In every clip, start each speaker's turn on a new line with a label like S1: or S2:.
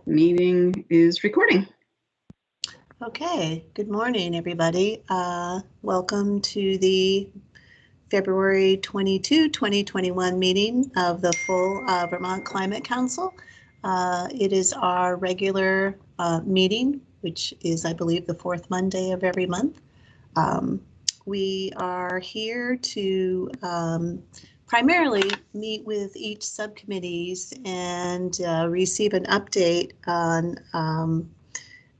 S1: Meeting is recording.
S2: Okay, good morning, everybody. Welcome to the February 22, 2021 meeting of the full Vermont Climate Council. It is our regular meeting, which is, I believe, the fourth Monday of every month. We are here to primarily meet with each subcommittees and receive an update on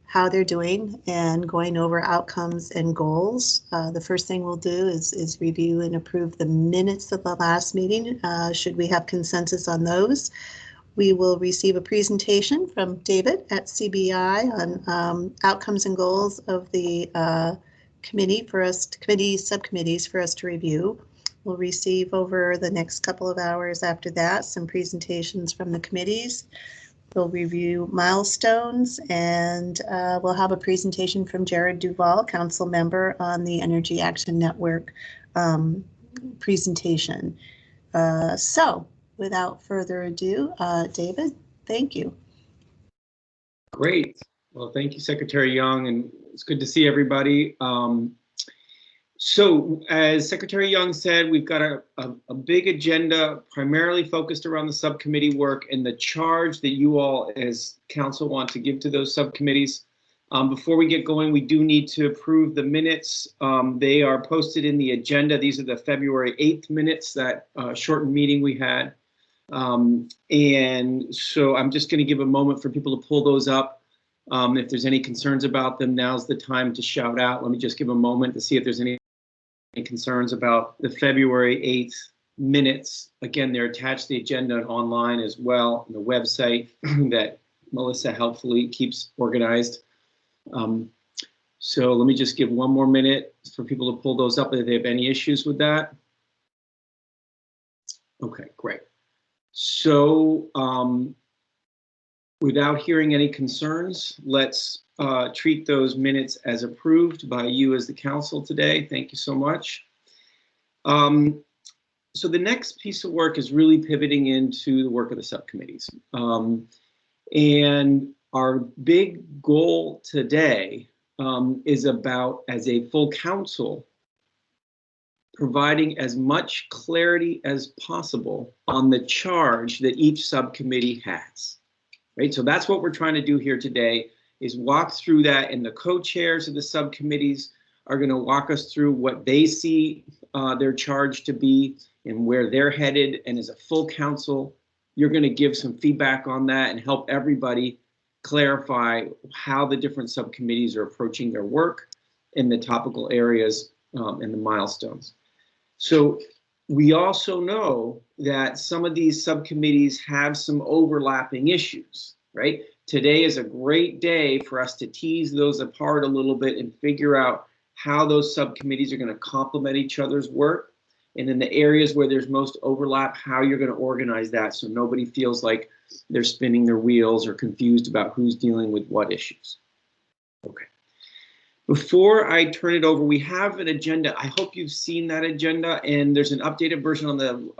S2: how they're doing and going over outcomes and goals. The first thing we'll do is review and approve the minutes of the last meeting, should we have consensus on those. We will receive a presentation from David at CBI on outcomes and goals of the subcommittees for us to review. We'll receive over the next couple of hours after that some presentations from the committees. We'll review milestones, and we'll have a presentation from Jared Duval, council member, on the Energy Action Network presentation. So without further ado, David, thank you.
S3: Great. Well, thank you, Secretary Young, and it's good to see everybody. So as Secretary Young said, we've got a big agenda primarily focused around the subcommittee work and the charge that you all as council want to give to those subcommittees. Before we get going, we do need to approve the minutes. They are posted in the agenda. These are the February 8th minutes, that shortened meeting we had. And so I'm just going to give a moment for people to pull those up. If there's any concerns about them, now's the time to shout out. Let me just give a moment to see if there's any concerns about the February 8th minutes. Again, they're attached to the agenda and online as well on the website that Melissa helpfully keeps organized. So let me just give one more minute for people to pull those up if they have any issues with that. Okay, great. So without hearing any concerns, let's treat those minutes as approved by you as the council today. Thank you so much. So the next piece of work is really pivoting into the work of the subcommittees. And our big goal today is about, as a full council, providing as much clarity as possible on the charge that each subcommittee has. Right? So that's what we're trying to do here today, is walk through that, and the co-chairs of the subcommittees are going to walk us through what they see their charge to be and where they're headed. And as a full council, you're going to give some feedback on that and help everybody clarify how the different subcommittees are approaching their work in the topical areas and the milestones. So we also know that some of these subcommittees have some overlapping issues, right? Today is a great day for us to tease those apart a little bit and figure out how those subcommittees are going to complement each other's work. And in the areas where there's most overlap, how you're going to organize that so nobody feels like they're spinning their wheels or confused about who's dealing with what issues. Okay. Before I turn it over, we have an agenda. I hope you've seen that agenda, and there's an updated version on the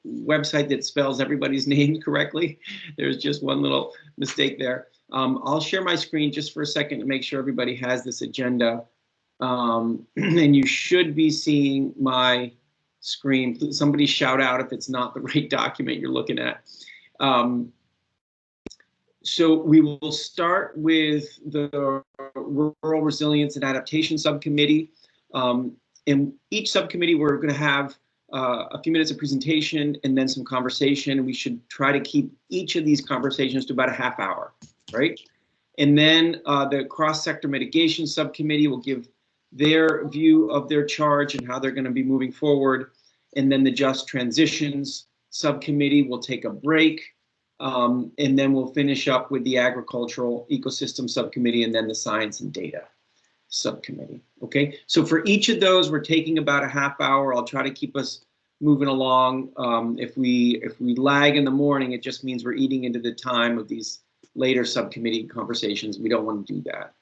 S3: website that spells everybody's name correctly. There's just one little mistake there. I'll share my screen just for a second to make sure everybody has this agenda. And you should be seeing my screen. Somebody shout out if it's not the right document you're looking at. So we will start with the Rural Resilience and Adaptation Subcommittee. In each subcommittee, we're going to have a few minutes of presentation and then some conversation. And we should try to keep each of these conversations to about a half hour, right? And then the Cross-Sector Mitigation Subcommittee will give their view of their charge and how they're going to be moving forward. And then the Just Transitions Subcommittee will take a break. And then we'll finish up with the Agricultural Ecosystem Subcommittee and then the Science and Data Subcommittee. Okay, so for each of those, we're taking about a half hour. I'll try to keep us moving along. If we lag in the morning, it just means we're eating into the time of these later subcommittee conversations. We don't want to do that.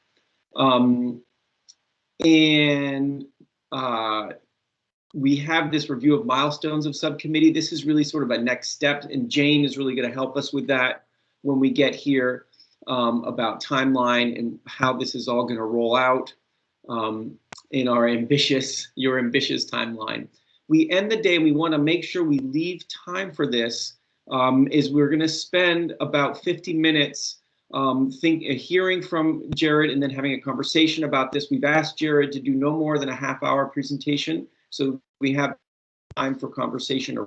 S3: We have this review of milestones of subcommittee. This is really sort of a next step, and Jane is really going to help us with that when we get here. about timeline and how this is all going to roll out in your ambitious timeline. We end the day, and we want to make sure we leave time for this, is we're going to spend about 50 minutes hearing from Jared and then having a conversation about this. We've asked Jared to do no more than a half-hour presentation, so we have time for conversation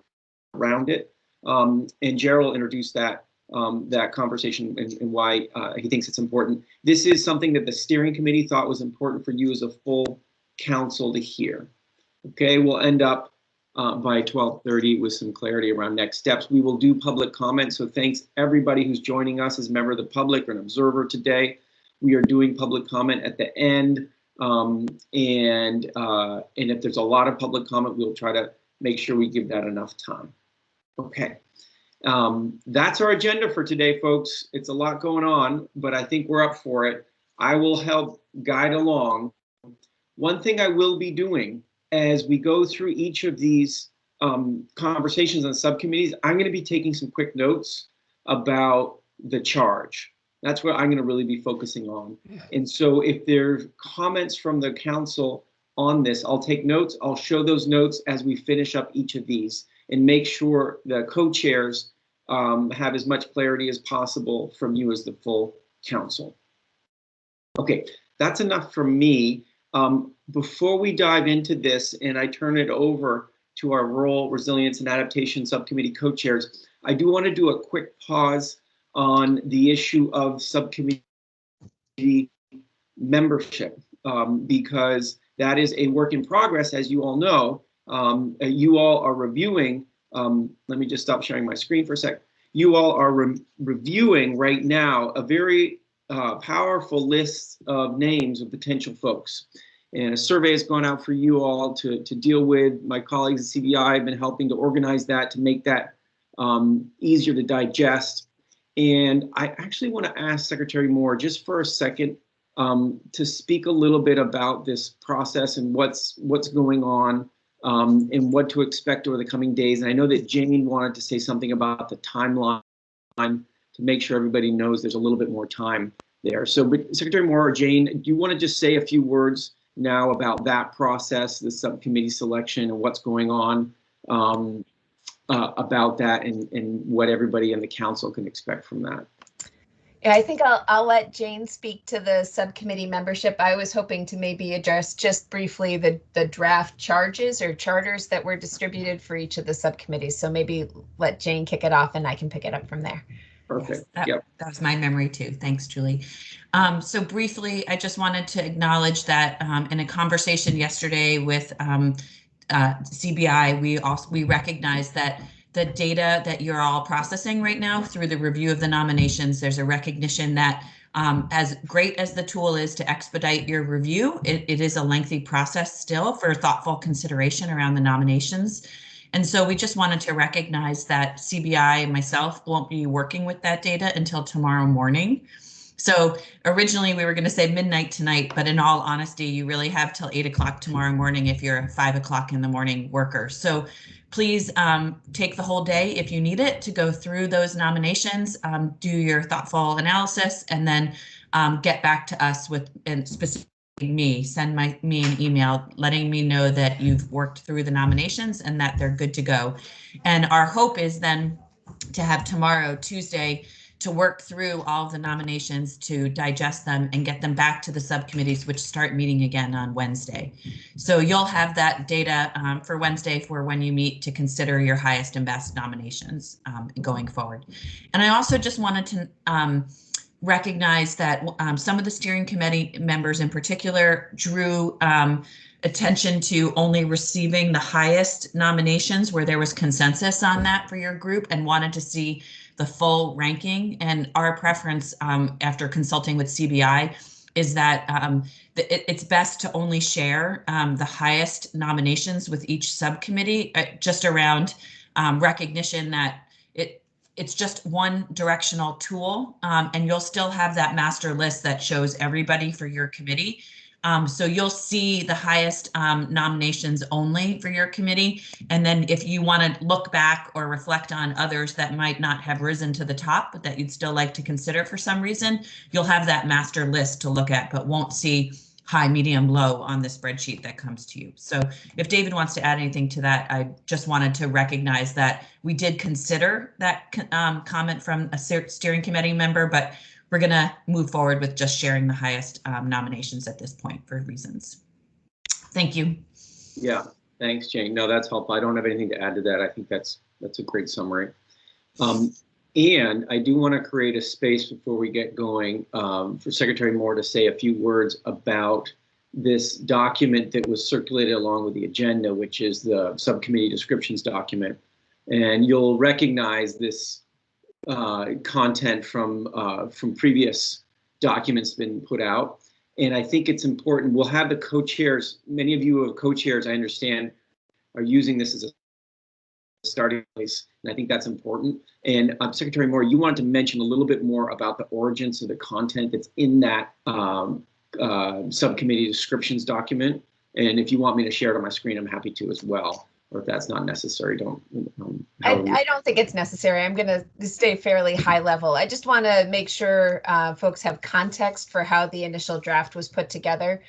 S3: around it. And Jared will introduce that conversation and why he thinks it's important. This is something that the steering committee thought was important for you as a full council to hear. Okay, we'll end up by 12:30 with some clarity around next steps. We will do public comment, so thanks everybody who's joining us as a member of the public or an observer today. We are doing public comment at the end, and if there's a lot of public comment, we'll try to make sure we give that enough time. Okay, that's our agenda for today, folks. It's a lot going on, but I think we're up for it. I will help guide along. One thing I will be doing as we go through each of these conversations on subcommittees, I'm going to be taking some quick notes about the charge. That's what I'm going to really be focusing on. And so if there's comments from the council on this, I'll take notes. I'll show those notes as we finish up each of these and make sure the co-chairs have as much clarity as possible from you as the full council. Okay, that's enough from me. Before we dive into this and I turn it over to our Rural Resilience and Adaptation Subcommittee co-chairs, I do want to do a quick pause on the issue of subcommittee membership, because that is a work in progress, as you all know. You all are reviewing, let me just stop sharing my screen for a sec. You all are reviewing right now a very powerful list of names of potential folks. And a survey has gone out for you all to deal with. My colleagues at CBI have been helping to organize that, to make that easier to digest. And I actually want to ask Secretary Moore just for a second to speak a little bit about this process and what's going on and what to expect over the coming days. And I know that Jane wanted to say something about the timeline to make sure everybody knows there's a little bit more time there. So Secretary Moore or Jane, do you want to just say a few words now about that process, the subcommittee selection, and what's going on about that and what everybody in the council can expect from that?
S4: Yeah, I think I'll let Jane speak to the subcommittee membership. I was hoping to maybe address just briefly the draft charges or charters that were distributed for each of the subcommittees. So maybe let Jane kick it off and I can pick it up from there.
S3: Perfect.
S5: Yes, that was my memory too. Thanks, Julie. So briefly, I just wanted to acknowledge that in a conversation yesterday with CBI, we recognized that the data that you're all processing right now through the review of the nominations, there's a recognition that as great as the tool is to expedite your review, it is a lengthy process still for thoughtful consideration around the nominations. And so we just wanted to recognize that CBI and myself won't be working with that data until tomorrow morning. So originally we were going to say midnight tonight, but in all honesty, you really have till 8 o'clock tomorrow morning if you're a 5 o'clock in the morning worker. So please take the whole day if you need it to go through those nominations, do your thoughtful analysis, and then get back to us with, and specifically me, send me an email letting me know that you've worked through the nominations and that they're good to go. And our hope is then to have tomorrow, Tuesday, to work through all of the nominations, to digest them and get them back to the subcommittees, which start meeting again on Wednesday. So you'll have that data for Wednesday for when you meet to consider your highest and best nominations going forward. And I also just wanted to recognize that some of the steering committee members in particular drew attention to only receiving the highest nominations where there was consensus on that for your group and wanted to see the full ranking. And our preference after consulting with CBI is that it's best to only share the highest nominations with each subcommittee, just around recognition that it's just one directional tool, and you'll still have that master list that shows everybody for your committee. So you'll see the highest nominations only for your committee. And then if you want to look back or reflect on others that might not have risen to the top, but that you'd still like to consider for some reason, you'll have that master list to look at, but won't see high, medium, low on the spreadsheet that comes to you. So if David wants to add anything to that, I just wanted to recognize that we did consider that comment from a steering committee member, but we're going to move forward with just sharing the highest nominations at this point for reasons. Thank you.
S3: Yeah, thanks, Jane. No, that's helpful. I don't have anything to add to that. I think that's a great summary. And I do want to create a space before we get going for Secretary Moore to say a few words about this document that was circulated along with the agenda, which is the subcommittee descriptions document. And you'll recognize this content from previous documents been put out. And I think it's important. We'll have the co-chairs, many of you who are co-chairs, I understand, are using this as a starting place, and I think that's important. And Secretary Moore, you wanted to mention a little bit more about the origins of the content that's in that subcommittee descriptions document. And if you want me to share it on my screen, I'm happy to as well. Or if that's not necessary, don't.
S4: I don't think it's necessary. I'm going to stay fairly high level. I just want to make sure folks have context for how the initial draft was put together.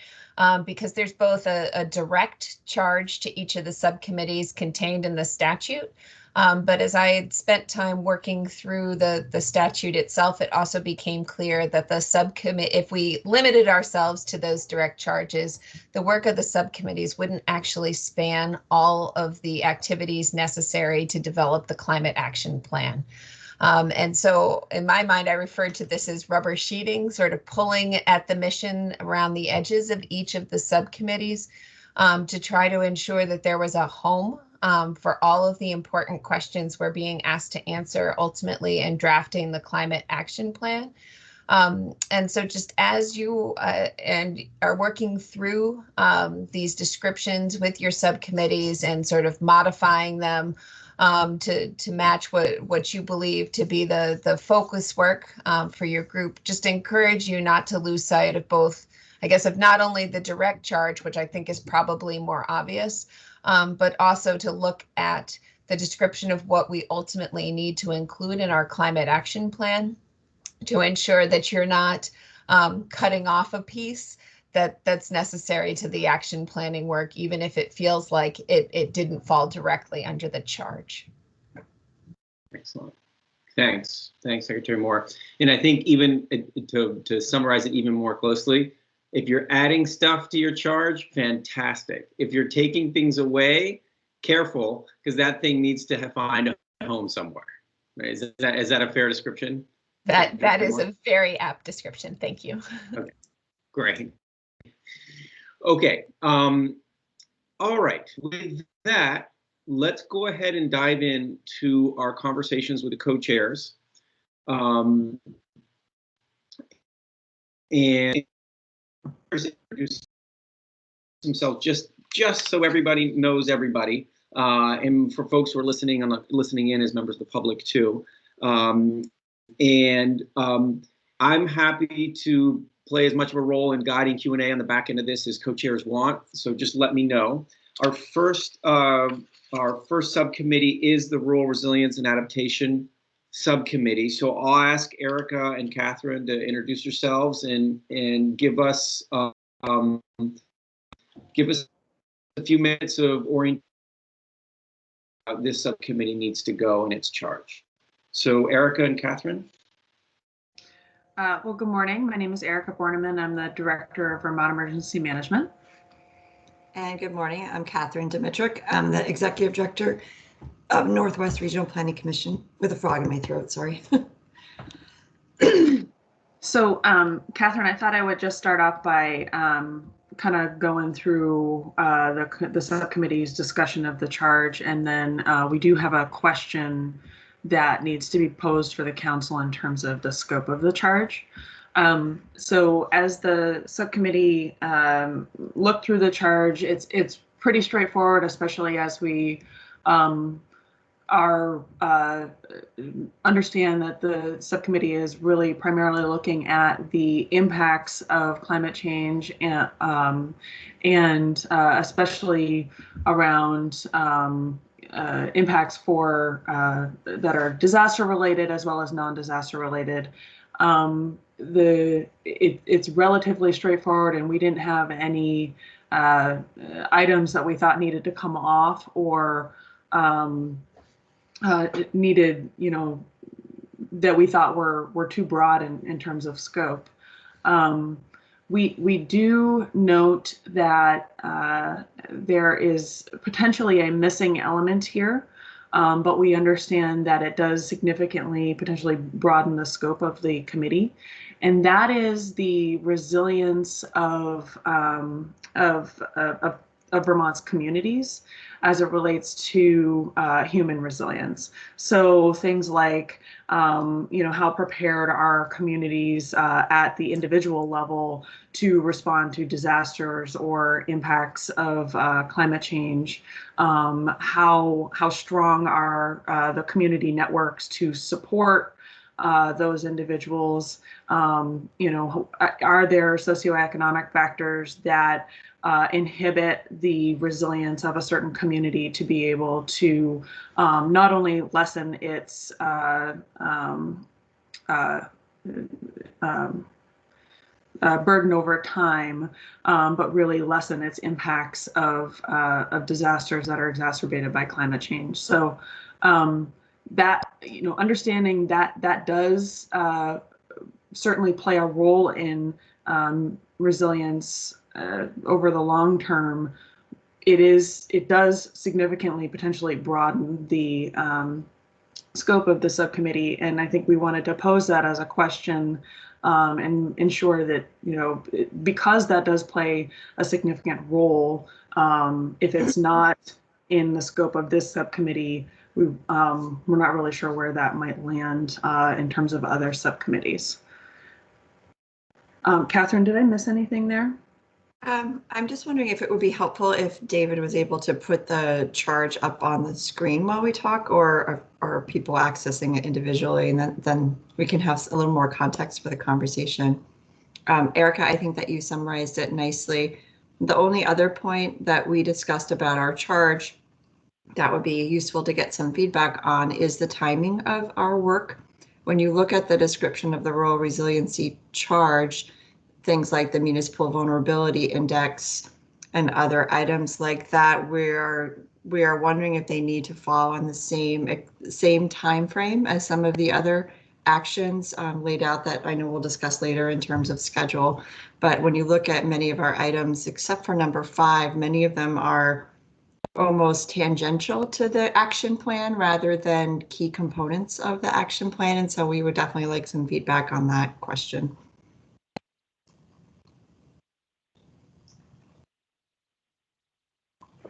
S4: Because there's both a direct charge to each of the subcommittees contained in the statute. But as I had spent time working through the statute itself, it also became clear that the subcommittee, if we limited ourselves to those direct charges, the work of the subcommittees wouldn't actually span all of the activities necessary to develop the climate action plan. And so in my mind, I referred to this as rubber sheeting, sort of pulling at the mission around the edges of each of the subcommittees to try to ensure that there was a home for all of the important questions we're being asked to answer ultimately in drafting the climate action plan. And so just as you and are working through these descriptions with your subcommittees and sort of modifying them to match what you believe to be the focus work for your group, just encourage you not to lose sight of both, I guess, of not only the direct charge, which I think is probably more obvious, but also to look at the description of what we ultimately need to include in our climate action plan to ensure that you're not cutting off a piece that's necessary to the action planning work, even if it feels like it didn't fall directly under the charge.
S3: Excellent. Thanks, Secretary Moore. And I think even to summarize it even more closely, if you're adding stuff to your charge, fantastic. If you're taking things away, careful, because that thing needs to find a home somewhere. Right? Is that a fair description?
S4: That is a very apt description. Thank you.
S3: Okay, great. Okay, all right, with that, let's go ahead and dive into our conversations with the co-chairs. And introduce themselves just so everybody knows everybody, and for folks who are listening in as members of the public too. I'm happy to play as much of a role in guiding Q&A on the back end of this as co-chairs want. So just let me know. Our first subcommittee is the Rural Resilience and Adaptation Subcommittee. So I'll ask Erica and Catherine to introduce yourselves and give us a few minutes of orientation how this subcommittee needs to go in its charge. So Erica and Catherine.
S6: Well, good morning. My name is Erica Borneman. I'm the Director of Vermont Emergency Management.
S7: And good morning. I'm Catherine Dimitrick. I'm the Executive Director of Northwest Regional Planning Commission, with a frog in my throat, sorry.
S6: So, Catherine, I thought I would just start off by kind of going through the subcommittee's discussion of the charge, and then we do have a question that needs to be posed for the council in terms of the scope of the charge. So as the subcommittee looked through the charge, it's pretty straightforward, especially as we understand that the subcommittee is really primarily looking at the impacts of climate change and especially around impacts for that are disaster related as well as non-disaster related. It's relatively straightforward, and we didn't have any items that we thought needed to come off or needed, that we thought were too broad in terms of scope. We do note that there is potentially a missing element here, but we understand that it does significantly potentially broaden the scope of the committee, and that is the resilience of Vermont's communities as it relates to human resilience. So things like, how prepared are communities at the individual level to respond to disasters or impacts of climate change? How strong are the community networks to support those individuals? Are there socioeconomic factors that inhibit the resilience of a certain community to be able to not only lessen its burden over time, but really lessen its impacts of disasters that are exacerbated by climate change. So that, understanding that does certainly play a role in resilience over the long term. It does significantly potentially broaden the scope of the subcommittee, and I think we wanted to pose that as a question and ensure that, because that does play a significant role, if it's not in the scope of this subcommittee, we're not really sure where that might land in terms of other subcommittees. Catherine, did I miss anything there?
S7: I'm just wondering if it would be helpful if David was able to put the charge up on the screen while we talk, or are people accessing it individually, and then we can have a little more context for the conversation. Erica, I think that you summarized it nicely. The only other point that we discussed about our charge that would be useful to get some feedback on is the timing of our work. When you look at the description of the Rural Resiliency Charge, things like the Municipal Vulnerability Index and other items like that, we are wondering if they need to fall on the same time frame as some of the other actions laid out that I know we'll discuss later in terms of schedule. But when you look at many of our items, except for number 5, many of them are almost tangential to the action plan rather than key components of the action plan. And so we would definitely like some feedback on that question.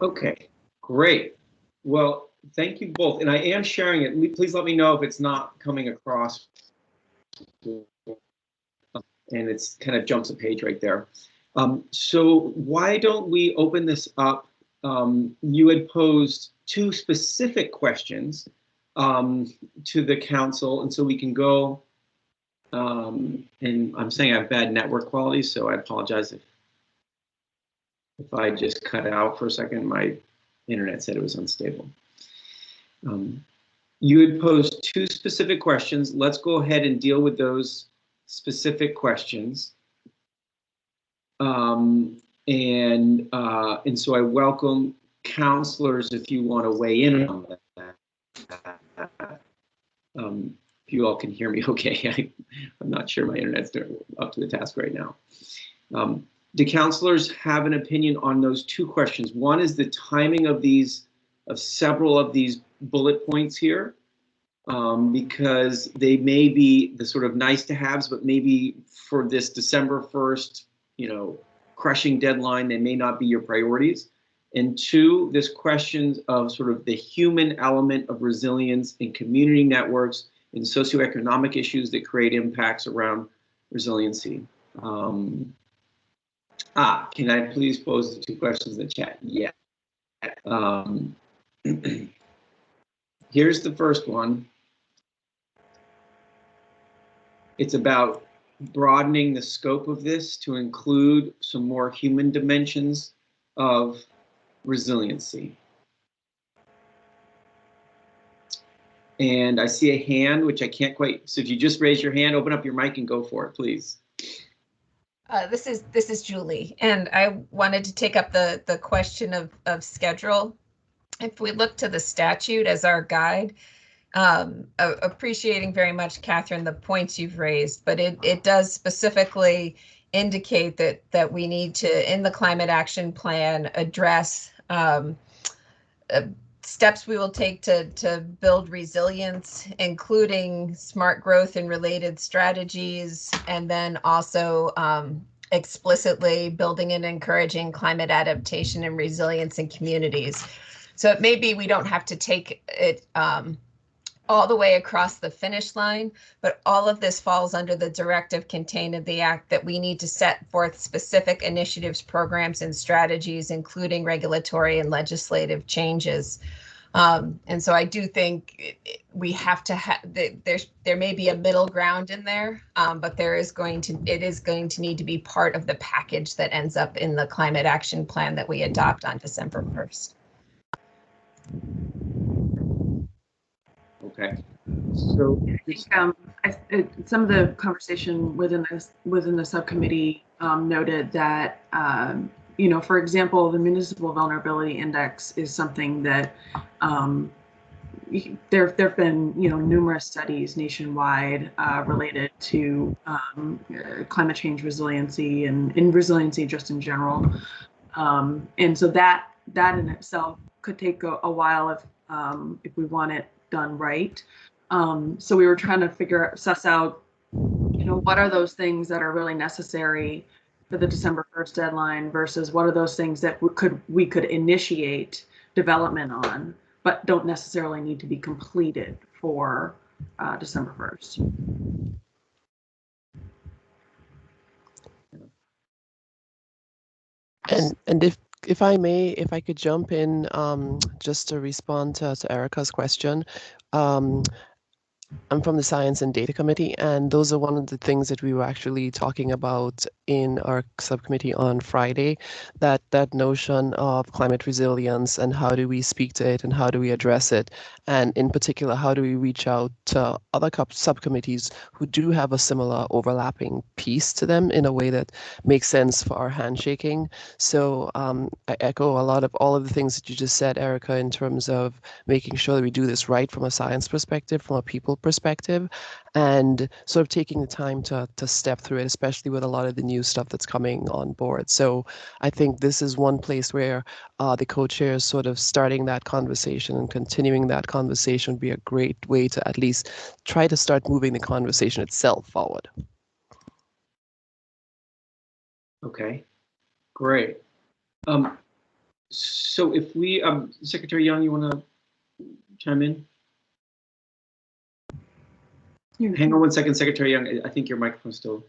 S3: Okay, great. Well, thank you both. And I am sharing it. Please let me know if it's not coming across. And it's kind of jumps a page right there. So why don't we open this up? You had posed 2 specific questions to the council, and so we can go, and I'm saying I have bad network quality, so I apologize if I just cut out for a second. My internet said it was unstable. You had posed 2 specific questions. Let's go ahead and deal with those specific questions. And so I welcome counselors if you want to weigh in on that. If you all can hear me okay. I'm not sure my internet's up to the task right now. Do counselors have an opinion on those 2 questions? One is the timing of several of these bullet points here, because they may be the sort of nice to haves, but maybe for this December 1st, crushing deadline, they may not be your priorities. And 2, this question of sort of the human element of resilience in community networks and socioeconomic issues that create impacts around resiliency. Can I please pose the 2 questions in the chat? Yeah. here's the first one. It's about broadening the scope of this to include some more human dimensions of resiliency. And I see a hand, which I can't quite, so if you just raise your hand, open up your mic and go for it, please.
S4: This is Julie, and I wanted to take up the question of schedule. If we look to the statute as our guide, appreciating very much, Catherine, the points you've raised, but it does specifically indicate that we need to, in the climate action plan, address steps we will take to build resilience, including smart growth and related strategies, and then also explicitly building and encouraging climate adaptation and resilience in communities. So it may be we don't have to take it all the way across the finish line, but all of this falls under the directive contained in the Act that we need to set forth specific initiatives, programs, and strategies, including regulatory and legislative changes. And so I do think we have to have, there may be a middle ground in there, but it is going to need to be part of the package that ends up in the climate action plan that we adopt on December 1st.
S3: Okay. So
S6: I think some of the conversation within the subcommittee noted that you know, for example, the Municipal Vulnerability Index is something that there have been, you know, numerous studies nationwide related to climate change resiliency and resiliency just in general, and so that in itself could take a while if we want it done right. So we were trying to suss out, you know, what are those things that are really necessary for the December 1st deadline versus what are those things that we could initiate development on, but don't necessarily need to be completed for December 1st.
S8: And if I may, if I could jump in just to respond to Erica's question. I'm from the Science and Data Committee, and those are one of the things that we were actually talking about in our subcommittee on Friday, that notion of climate resilience and how do we speak to it and how do we address it, and in particular, how do we reach out to other subcommittees who do have a similar overlapping piece to them in a way that makes sense for our handshaking. So I echo a lot of all of the things that you just said, Erica, in terms of making sure that we do this right from a science perspective, from a people perspective, and sort of taking the time to step through it, especially with a lot of the new stuff that's coming on board. So I think this is one place where the co-chairs sort of starting that conversation and continuing that conversation would be a great way to at least try to start moving the conversation itself forward.
S3: okay, great. So if we, Secretary Young, you want to chime in? Hang on one second, Secretary Young. I think your microphone's still.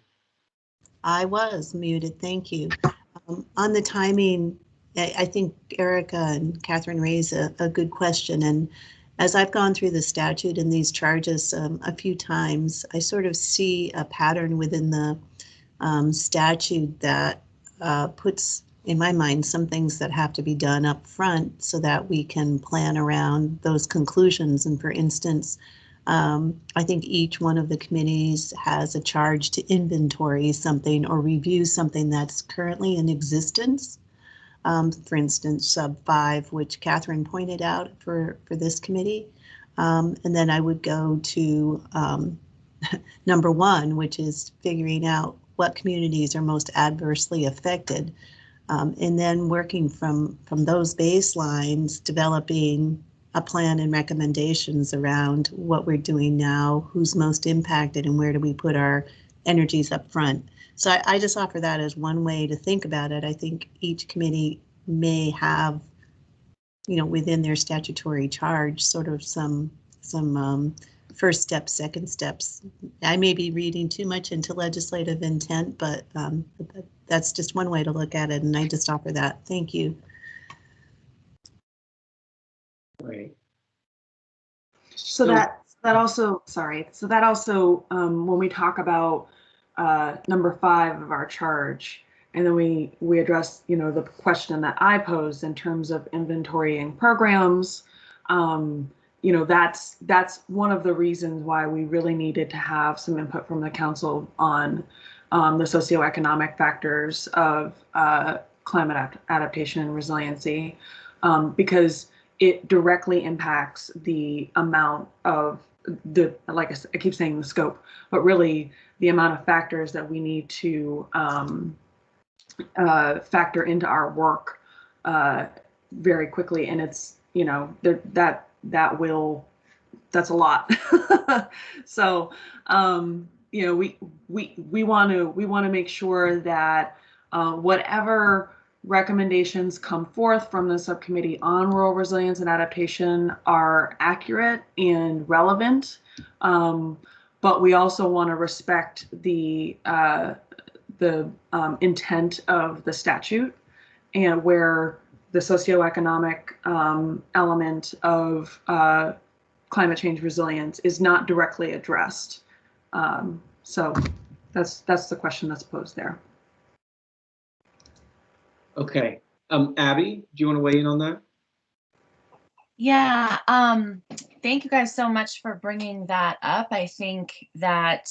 S2: I was muted, thank you. On the timing, I think Erica and Catherine raised a good question. And as I've gone through the statute and these charges a few times, I sort of see a pattern within the statute that puts, in my mind, some things that have to be done up front so that we can plan around those conclusions. And for instance, I think each one of the committees has a charge to inventory something or review something that's currently in existence. For instance, sub 5, which Catherine pointed out for this committee. And then I would go to number 1, which is figuring out what communities are most adversely affected. And then working from those baselines, developing a plan and recommendations around what we're doing now, who's most impacted, and where do we put our energies up front. So I just offer that as one way to think about it. I think each committee may have, you know, within their statutory charge, sort of some first steps, second steps. I may be reading too much into legislative intent, but that's just one way to look at it, and I just offer that. Thank you.
S3: Right.
S6: So that also, sorry, so that also, when we talk about number 5 of our charge, and then we address, you know, the question that I posed in terms of inventorying programs, you know, that's one of the reasons why we really needed to have some input from the council on the socioeconomic factors of climate adaptation and resiliency, because it directly impacts the amount of like I keep saying the scope, but really the amount of factors that we need to factor into our work very quickly. And it's, you know, that's a lot. So, you know, we want to make sure that whatever recommendations come forth from the subcommittee on rural resilience and adaptation are accurate and relevant, but we also want to respect the intent of the statute, and where the socioeconomic element of climate change resilience is not directly addressed. So that's the question that's posed there.
S3: Okay. Abby, do you want to weigh in on that?
S9: Yeah, thank you guys so much for bringing that up. I think that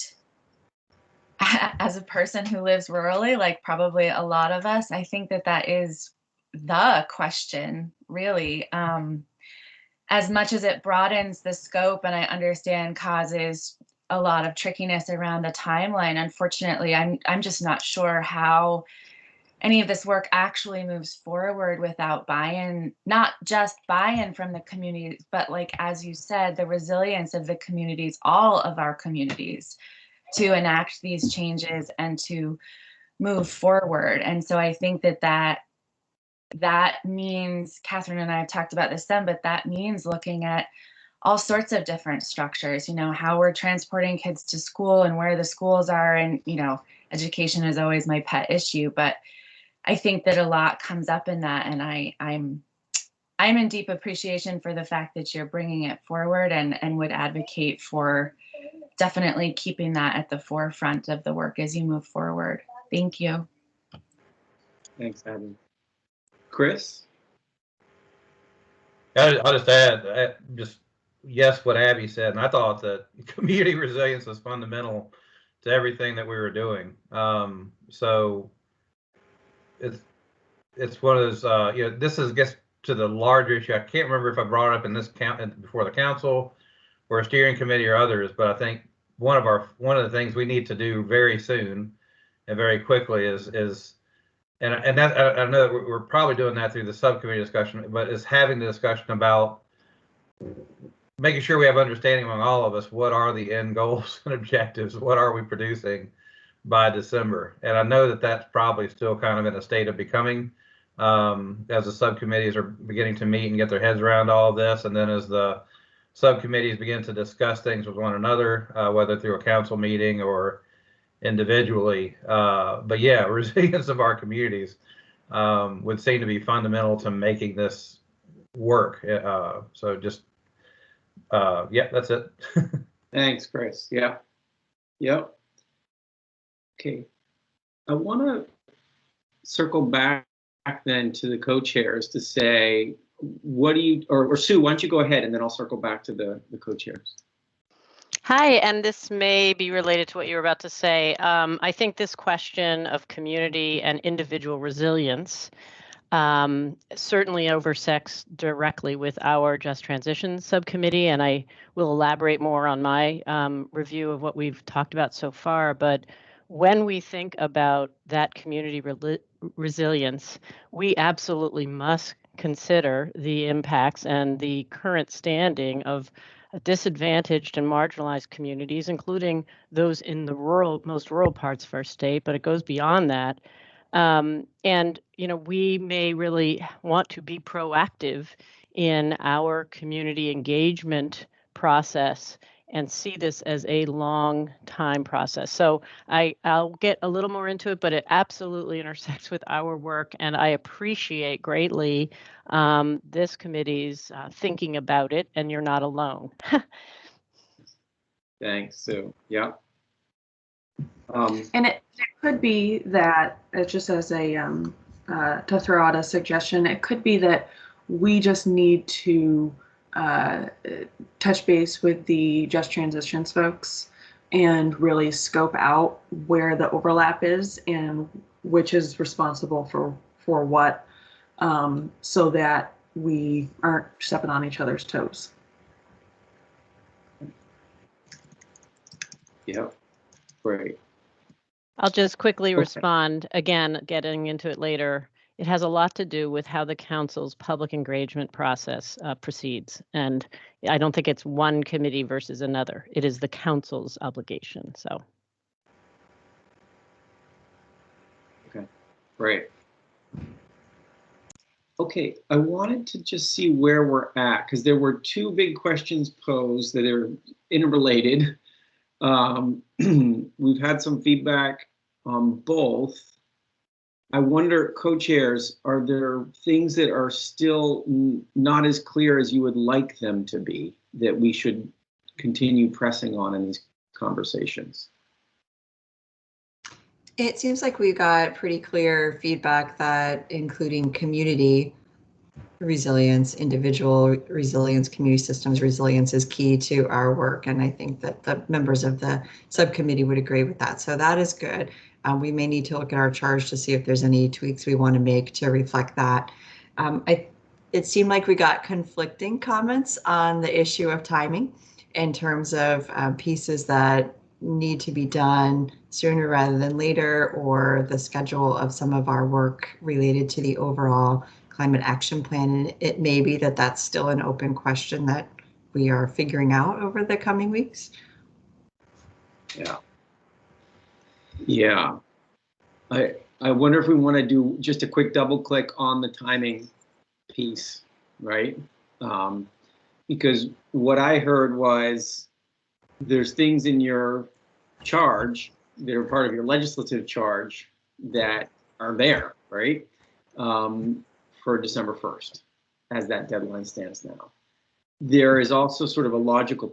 S9: as a person who lives rurally, like probably a lot of us, I think that that is the question, really. As much as it broadens the scope, and I understand causes a lot of trickiness around the timeline, unfortunately, I'm just not sure how any of this work actually moves forward without buy-in, not just buy-in from the communities, but like, as you said, the resilience of the communities, all of our communities, to enact these changes and to move forward. And so I think that means, Catherine and I have talked about this then, but that means looking at all sorts of different structures, you know, how we're transporting kids to school and where the schools are. And, you know, education is always my pet issue, but I think that a lot comes up in that, and I'm in deep appreciation for the fact that you're bringing it forward, and would advocate for definitely keeping that at the forefront of the work as you move forward. Thank you.
S3: Thanks, Abby. Chris?
S10: I'll just add, yes, what Abby said, and I thought that community resilience was fundamental to everything that we were doing. So it's one of those, you know, this gets to the larger issue. I can't remember if I brought it up in this before the council or a steering committee or others, but I think one of the things we need to do very soon and very quickly is and that, I know that we're probably doing that through the subcommittee discussion, but is having the discussion about making sure we have understanding among all of us, what are the end goals and objectives, what are we producing by December. And I know that that's probably still kind of in a state of becoming, as the subcommittees are beginning to meet and get their heads around all of this, and then as the subcommittees begin to discuss things with one another, whether through a council meeting or individually. But yeah, resilience of our communities would seem to be fundamental to making this work. So just, yeah, that's it.
S3: Thanks, Chris. Yeah. Yep. Okay. I want to circle back then to the co-chairs to say, what do you, or Sue, why don't you go ahead, and then I'll circle back to the co-chairs.
S11: Hi, and this may be related to what you were about to say. I think this question of community and individual resilience certainly intersects directly with our Just Transition subcommittee, and I will elaborate more on my review of what we've talked about so far. But when we think about that community resilience, we absolutely must consider the impacts and the current standing of disadvantaged and marginalized communities, including those in the most rural parts of our state, but it goes beyond that. And, you know, we may really want to be proactive in our community engagement process and see this as a long time process. So I'll get a little more into it, but it absolutely intersects with our work, and I appreciate greatly this committee's thinking about it, and you're not alone.
S3: Thanks, Sue. Yeah.
S6: And it could be that, just as a to throw out a suggestion, it could be that we just need to touch base with the Just Transitions folks and really scope out where the overlap is and which is responsible for what, so that we aren't stepping on each other's toes.
S3: Yep. Great.
S11: I'll just quickly
S3: Okay.
S11: respond, again, getting into it later. It has a lot to do with how the council's public engagement process proceeds. And I don't think it's one committee versus another. It is the council's obligation, so.
S3: Okay, great. Okay, I wanted to just see where we're at, because there were two big questions posed that are interrelated. We've had some feedback on both. I wonder, co-chairs, are there things that are still not as clear as you would like them to be that we should continue pressing on in these conversations?
S7: It seems like we got pretty clear feedback that including community resilience, individual resilience, community systems resilience is key to our work. And I think that the members of the subcommittee would agree with that. So that is good. We may need to look at our charge to see if there's any tweaks we want to make to reflect that. It seemed like we got conflicting comments on the issue of timing in terms of pieces that need to be done sooner rather than later, or the schedule of some of our work related to the overall climate action plan. And it may be that that's still an open question that we are figuring out over the coming weeks.
S3: Yeah. Yeah. I wonder if we want to do just a quick double click on the timing piece, right? Because what I heard was there's things in your charge that are part of your legislative charge that are there, right? For December 1st, as that deadline stands now. There is also sort of a logical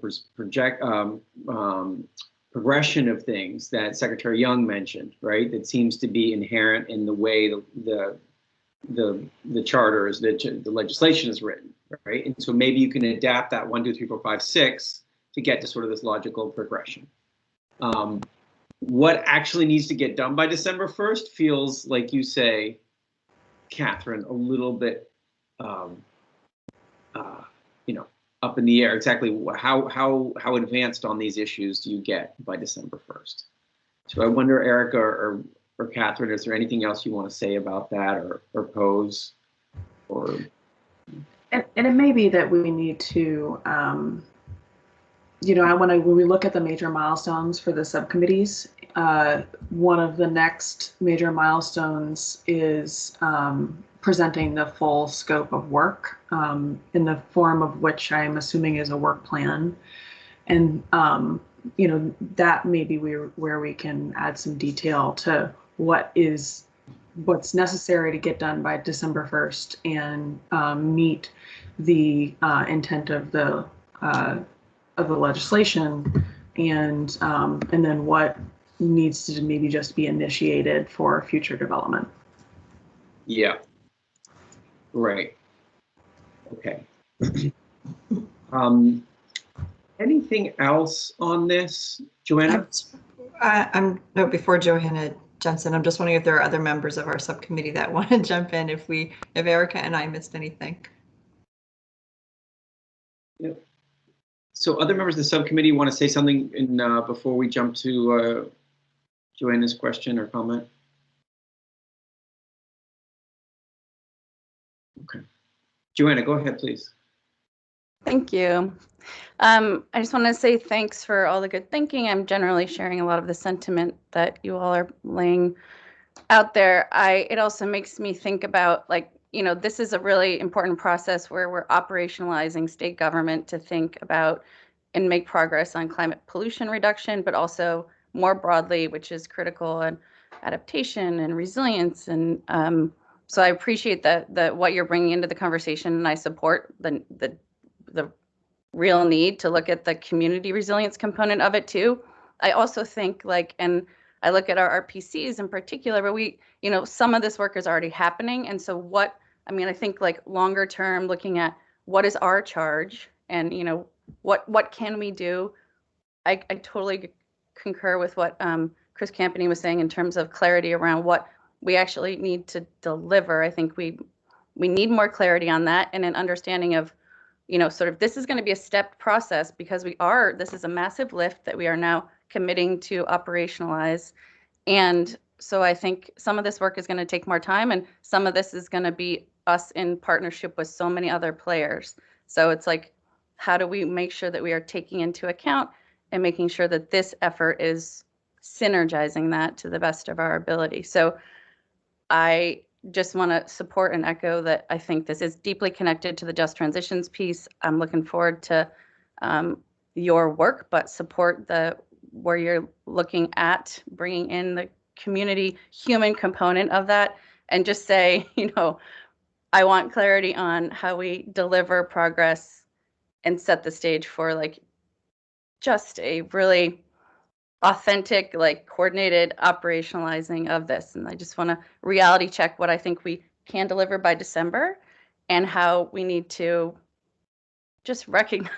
S3: progression of things that Secretary Young mentioned, right? That seems to be inherent in the way the charter is, the legislation is written, right? And so maybe you can adapt that 1, 2, 3, 4, 5, 6 to get to sort of this logical progression. What actually needs to get done by December 1st feels, like you say, Catherine, a little bit, up in the air. Exactly how advanced on these issues do you get by December 1st? So I wonder, Erica or Catherine, is there anything else you want to say about that or pose? Or
S6: and it may be that we need to, when we look at the major milestones for the subcommittees, one of the next major milestones is presenting the full scope of work in the form of which I'm assuming is a work plan. And, that may be where we can add some detail to what's necessary to get done by December 1st and meet the intent of the legislation, and then what needs to maybe just be initiated for future development.
S3: Yeah. Right. Okay. Anything else on this, Joanna?
S7: Before Johanna jumps in, I'm just wondering if there are other members of our subcommittee that want to jump in if Erica and I missed anything.
S3: Yep. So other members of the subcommittee want to say something before we jump to Joanna's question or comment? Okay. Joanna, go ahead, please.
S12: Thank you. I just want to say thanks for all the good thinking. I'm generally sharing a lot of the sentiment that you all are laying out there. It also makes me think about, this is a really important process where we're operationalizing state government to think about and make progress on climate pollution reduction, but also more broadly, which is critical, and adaptation and resilience. And so I appreciate that what you're bringing into the conversation, and I support the real need to look at the community resilience component of it too. I also think, like, and I look at our RPCs in particular, but we, some of this work is already happening. And so I think like longer term, looking at what is our charge and, what can we do? I totally concur with what Chris Campany was saying in terms of clarity around what we actually need to deliver. I think we need more clarity on that, and an understanding of, sort of this is going to be a stepped process, because this is a massive lift that we are now committing to operationalize. And so I think some of this work is going to take more time, and some of this is going to be us in partnership with so many other players. So it's like, how do we make sure that we are taking into account and making sure that this effort is synergizing that to the best of our ability? So I just want to support and echo that I think this is deeply connected to the just transitions piece. I'm looking forward to your work, but support where you're looking at bringing in the community human component of that, and just say, I want clarity on how we deliver progress and set the stage for like just a really authentic, like coordinated operationalizing of this. And I just want to reality check what I think we can deliver by December, and how we need to just recognize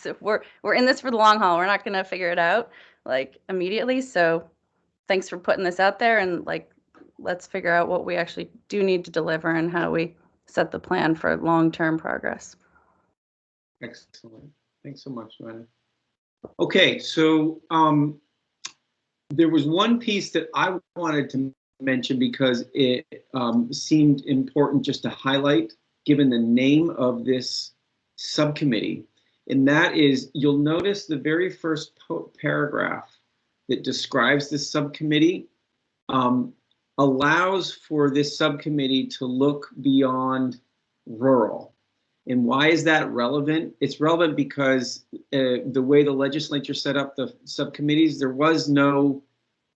S12: that we're in this for the long haul. We're not going to figure it out like immediately. So thanks for putting this out there, and like, let's figure out what we actually do need to deliver and how we set the plan for long-term progress.
S3: Excellent. Thanks so much, Joanna. Okay, so there was one piece that I wanted to mention because it seemed important just to highlight, given the name of this subcommittee, and that is, you'll notice the very first paragraph that describes this subcommittee allows for this subcommittee to look beyond rural. And why is that relevant? It's relevant because the way the legislature set up the subcommittees, there was no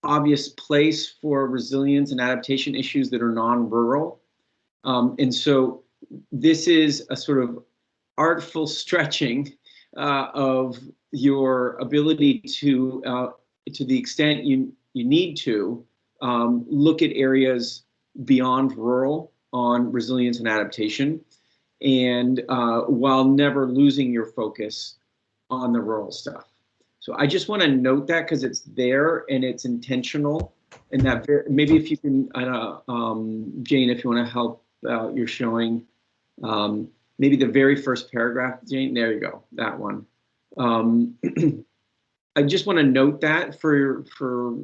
S3: obvious place for resilience and adaptation issues that are non-rural. And so this is a sort of artful stretching of your ability to the extent you need to, look at areas beyond rural on resilience and adaptation, and while never losing your focus on the rural stuff. So I just want to note that because it's there and it's intentional, and that maybe if you can, Jane, if you want to help out, you're showing maybe the very first paragraph, Jane, there you go, that one. I just want to note that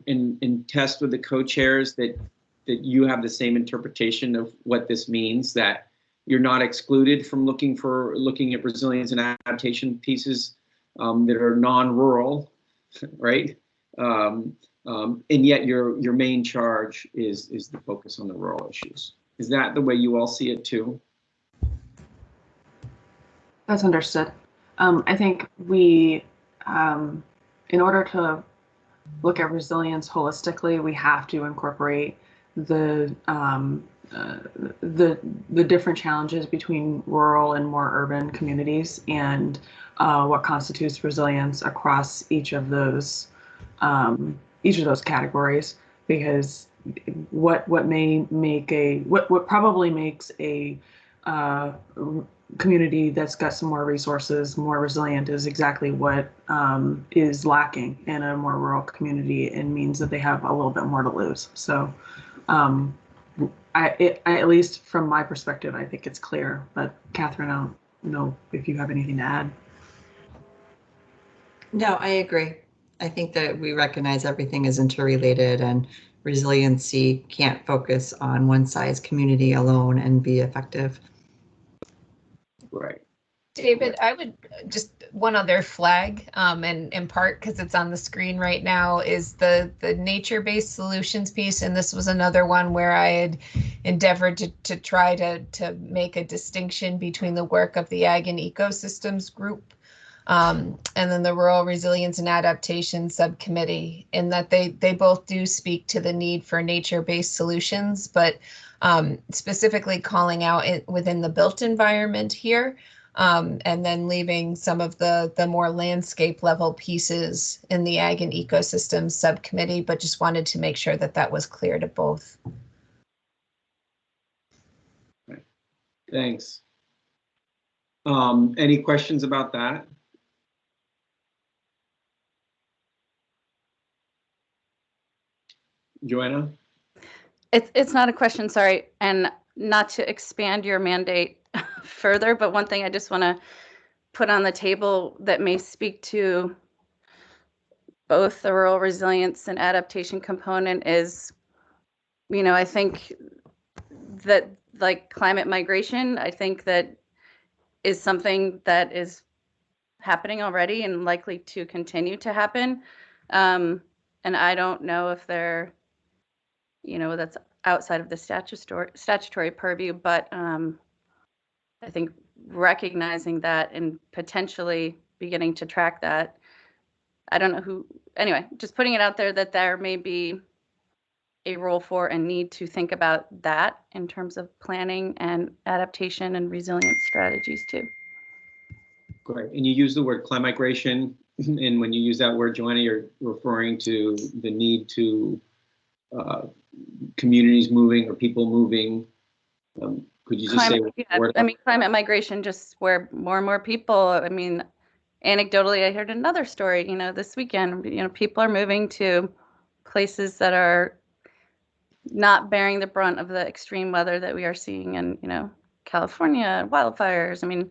S3: in test with the co-chairs that you have the same interpretation of what this means, that you're not excluded from looking at resilience and adaptation pieces that are non-rural, right? And yet your main charge is the focus on the rural issues. Is that the way you all see it too?
S6: That's understood. I think we, in order to look at resilience holistically, we have to incorporate the different challenges between rural and more urban communities, and what constitutes resilience across each of those categories. Because what probably makes a community that's got some more resources more resilient is exactly what is lacking in a more rural community, and means that they have a little bit more to lose. So at least from my perspective, I think it's clear. But Catherine, I don't know if you have anything to add.
S7: No, I agree. I think that we recognize everything is interrelated, and resiliency can't focus on one size community alone and be effective.
S3: Right.
S4: David, I would just one other flag, and in part because it's on the screen right now, is the nature-based solutions piece. And this was another one where I had endeavored to try to make a distinction between the work of the Ag and Ecosystems group and then the Rural Resilience and Adaptation Subcommittee, in that they both do speak to the need for nature-based solutions, but specifically calling out it within the built environment here, and then leaving some of the more landscape level pieces in the Ag and Ecosystems Subcommittee, but just wanted to make sure that that was clear to both.
S3: Thanks. Any questions about that? Joanna?
S12: It's not a question, sorry, and not to expand your mandate further, but one thing I just want to put on the table that may speak to both the rural resilience and adaptation component is, you know, I think that like climate migration, I think that is something that is happening already and likely to continue to happen. And I don't know if they're, you know, that's outside of the statutory purview, but I think recognizing that and potentially beginning to track that. I don't know who, anyway, just putting it out there that there may be a role for and need to think about that in terms of planning and adaptation and resilience strategies too.
S3: Great. And you use the word climate migration, and when you use that word, Joanna, you're referring to the need to communities moving or people moving. Could you just say
S12: yeah, I mean, climate migration, just where more and more people, I mean, anecdotally, I heard another story, you know, this weekend, you know, people are moving to places that are not bearing the brunt of the extreme weather that we are seeing in, you know, California, wildfires. I mean,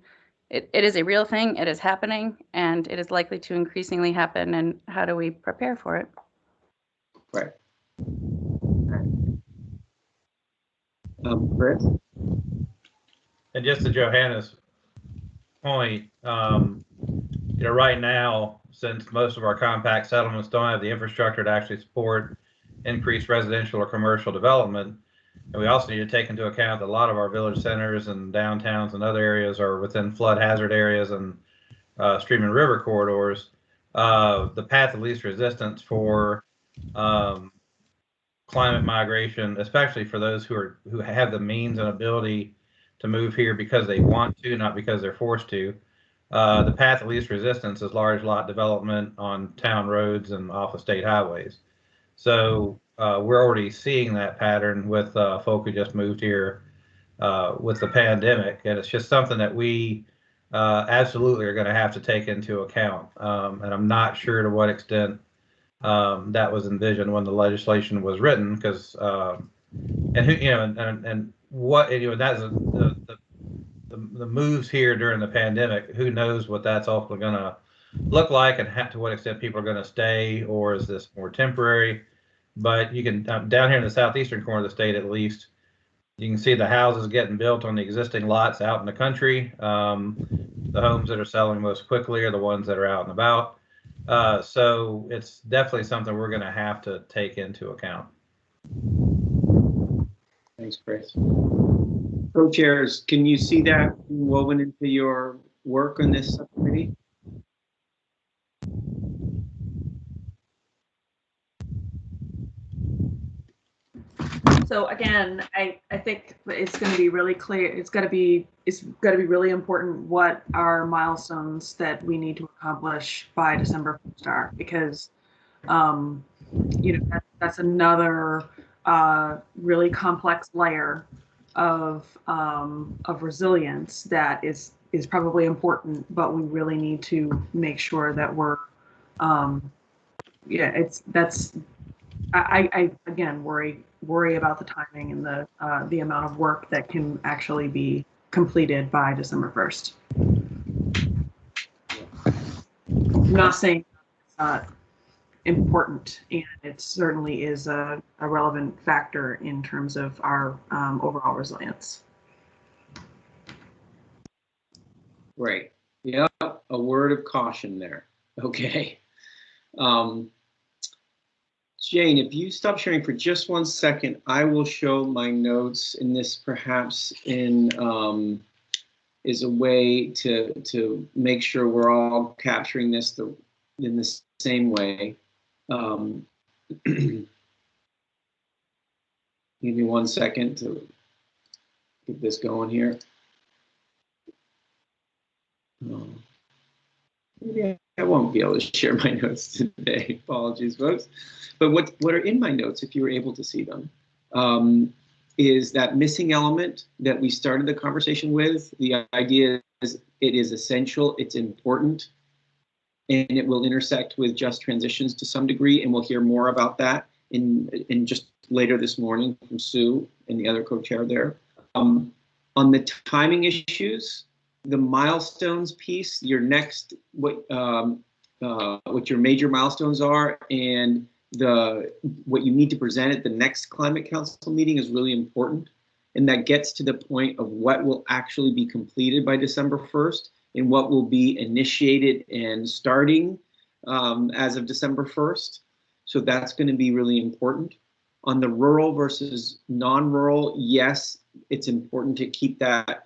S12: it is a real thing. It is happening, and it is likely to increasingly happen. And how do we prepare for it?
S3: Right. Chris?
S10: And just to Johanna's point, you know, right now, since most of our compact settlements don't have the infrastructure to actually support increased residential or commercial development, and we also need to take into account that a lot of our village centers and downtowns and other areas are within flood hazard areas and stream and river corridors. The path of least resistance for climate migration, especially for those who have the means and ability to move here because they want to, not because they're forced to. The path of least resistance is large lot development on town roads and off of state highways. So we're already seeing that pattern with folk who just moved here with the pandemic, and it's just something that we absolutely are going to have to take into account. And I'm not sure to what extent that was envisioned when the legislation was written, because and who, you know, and what, you know, that's the moves here during the pandemic. Who knows what that's ultimately going to look like, and to what extent people are going to stay, or is this more temporary? But you can down here in the southeastern corner of the state, at least, you can see the houses getting built on the existing lots out in the country. The homes that are selling most quickly are the ones that are out and about. So it's definitely something we're going to have to take into account.
S3: Thanks, Chris. Co-chairs, can you see that woven into your work on this subcommittee?
S6: So again, I think it's going to be really clear. It's going to be really important what our milestones that we need to accomplish by December 1st are, because you know, that's another really complex layer of resilience that is probably important, but we really need to make sure that we're I again worry about the timing and the amount of work that can actually be completed by December 1st. I'm not saying it's not important, and it certainly is a relevant factor in terms of our overall resilience.
S3: Right. Yeah, a word of caution there. Okay. Jane, if you stop sharing for just 1 second, I will show my notes in this perhaps in is a way to make sure we're all capturing this in the same way. Give me 1 second to get this going here. Maybe I won't be able to share my notes today. Apologies, folks. But what are in my notes, if you were able to see them, is that missing element that we started the conversation with. The idea is it is essential, it's important, and it will intersect with just transitions to some degree, and we'll hear more about that in just later this morning from Sue and the other co-chair there. On the timing issues, the milestones piece, your next, what your major milestones are, and what you need to present at the next Climate Council meeting is really important. And that gets to the point of what will actually be completed by December 1st and what will be initiated and starting as of December 1st. So that's going to be really important. On the rural versus non-rural, yes, it's important to keep that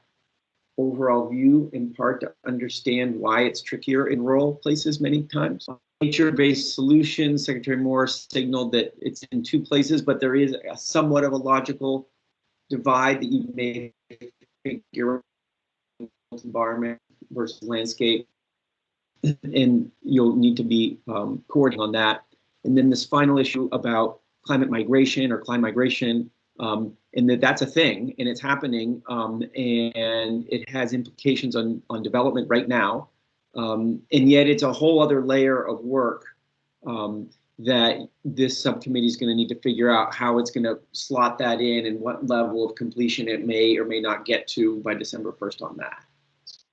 S3: overall view, in part to understand why it's trickier in rural places many times. Nature-based solutions, Secretary Morris signaled that it's in 2 places, but there is a somewhat of a logical divide that you may figure out environment versus landscape, and you'll need to be coordinating on that. And then this final issue about climate migration or climate migration, and that's a thing, and it's happening, and it has implications on development right now, and yet it's a whole other layer of work that this subcommittee is going to need to figure out how it's going to slot that in and what level of completion it may or may not get to by December 1st on that.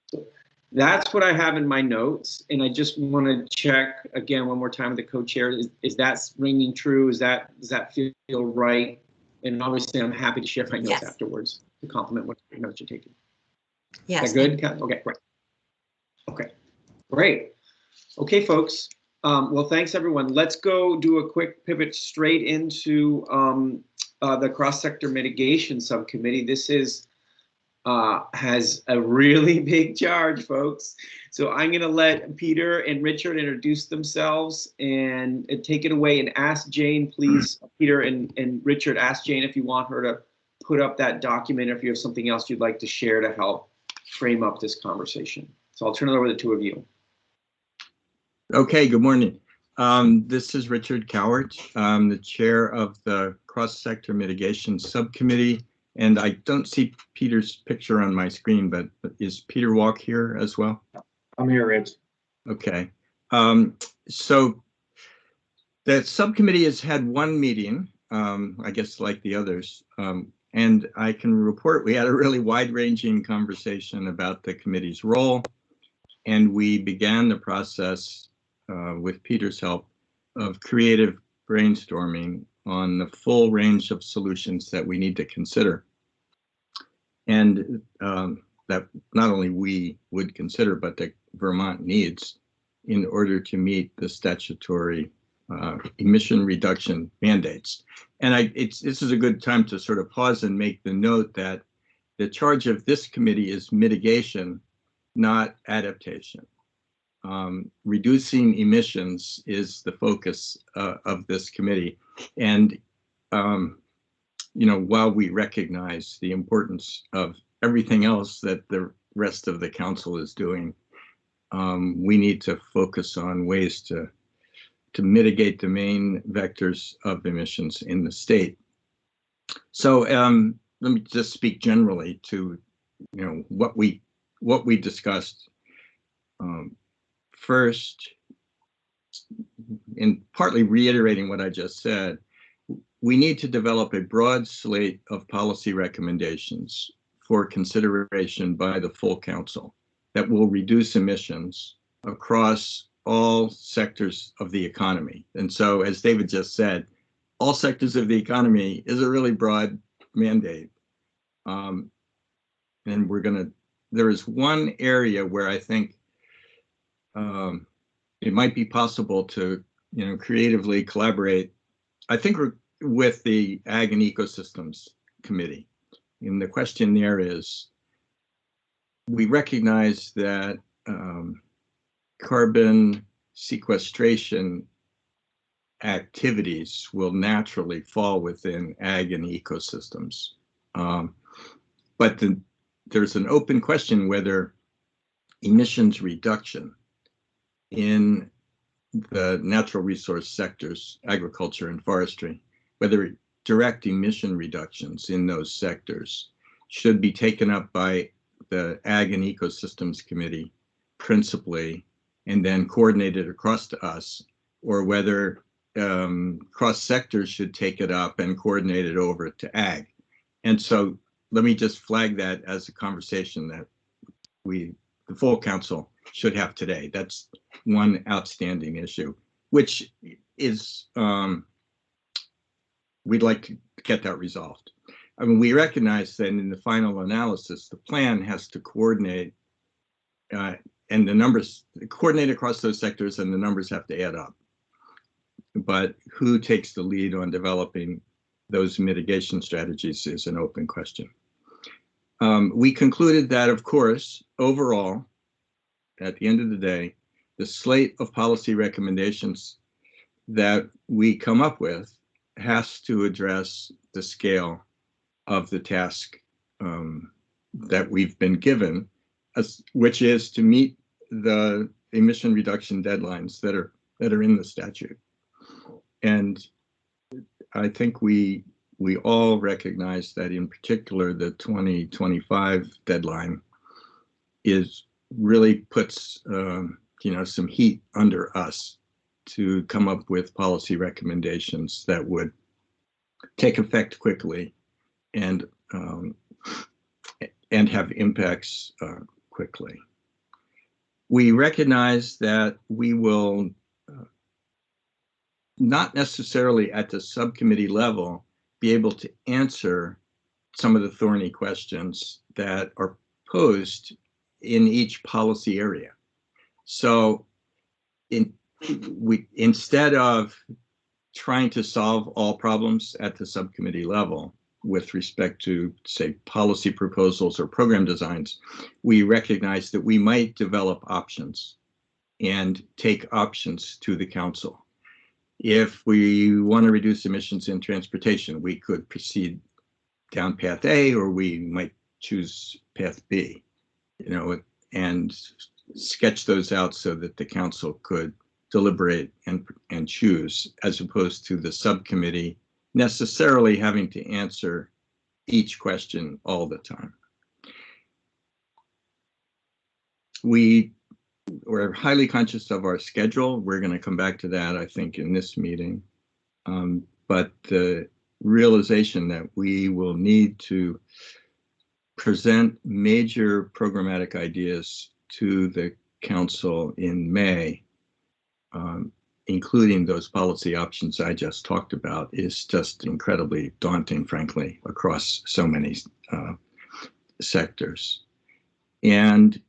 S3: So that's what I have in my notes, and I just want to check again one more time with the co-chair. Is that ringing true? Does that feel right? And obviously, I'm happy to share my notes afterwards to complement what notes you're taking.
S7: Yes.
S3: Is that good? Okay, great. Okay, great. Okay, folks. Well, thanks, everyone. Let's go do a quick pivot straight into the cross-sector mitigation subcommittee. This has a really big charge, folks. So I'm going to let Peter and Richard introduce themselves and take it away, and ask Jane, please, Peter and Richard, ask Jane if you want her to put up that document, or if you have something else you'd like to share to help frame up this conversation. So I'll turn it over to the 2 of you.
S13: Okay, good morning. This is Richard Cowart. I'm the chair of the cross-sector mitigation subcommittee. And I don't see Peter's picture on my screen, but is Peter Walk here as well?
S14: I'm here, Rich.
S13: Okay. So the subcommittee has had 1 meeting, I guess like the others, and I can report we had a really wide-ranging conversation about the committee's role, and we began the process with Peter's help of creative brainstorming on the full range of solutions that we need to consider. And that not only we would consider, but that Vermont needs in order to meet the statutory emission reduction mandates. And this is a good time to sort of pause and make the note that the charge of this committee is mitigation, not adaptation. Reducing emissions is the focus of this committee. And you know, while we recognize the importance of everything else that the rest of the council is doing, we need to focus on ways to mitigate the main vectors of emissions in the state. So let me just speak generally to, you know, what we discussed. First, in partly reiterating what I just said, we need to develop a broad slate of policy recommendations for consideration by the full council that will reduce emissions across all sectors of the economy. And so, as David just said, all sectors of the economy is a really broad mandate. And there is one area where I think it might be possible to, you know, creatively collaborate. I think with the Ag and Ecosystems Committee. And the question there is, we recognize that carbon sequestration activities will naturally fall within ag and ecosystems. But there's an open question whether emissions reduction in the natural resource sectors, agriculture and forestry, whether direct emission reductions in those sectors should be taken up by the Ag and Ecosystems Committee principally, and then coordinated across to us, or whether cross sectors should take it up and coordinate it over to Ag. And so let me just flag that as a conversation that the full council should have today. That's one outstanding issue, which is, we'd like to get that resolved. I mean, we recognize that in the final analysis, the plan has to coordinate and the numbers coordinate across those sectors, and the numbers have to add up. But who takes the lead on developing those mitigation strategies is an open question. We concluded that, of course, overall, at the end of the day, the slate of policy recommendations that we come up with has to address the scale of the task that we've been given, which is to meet the emission reduction deadlines that are in the statute. And I think we all recognize that, in particular, the 2025 deadline really puts some heat under us to come up with policy recommendations that would take effect quickly and have impacts quickly. We recognize that we will not necessarily at the subcommittee level be able to answer some of the thorny questions that are posed in each policy area. So instead of trying to solve all problems at the subcommittee level with respect to, say, policy proposals or program designs, we recognize that we might develop options and take options to the council. If we want to reduce emissions in transportation, we could proceed down path A, or we might choose path B, and sketch those out so that the council could deliberate and choose, as opposed to the subcommittee necessarily having to answer each question all the time. We're highly conscious of our schedule. We're going to come back to that, I think, in this meeting. But the realization that we will need to present major programmatic ideas to the council in May, including those policy options I just talked about, is just incredibly daunting, frankly, across so many sectors. And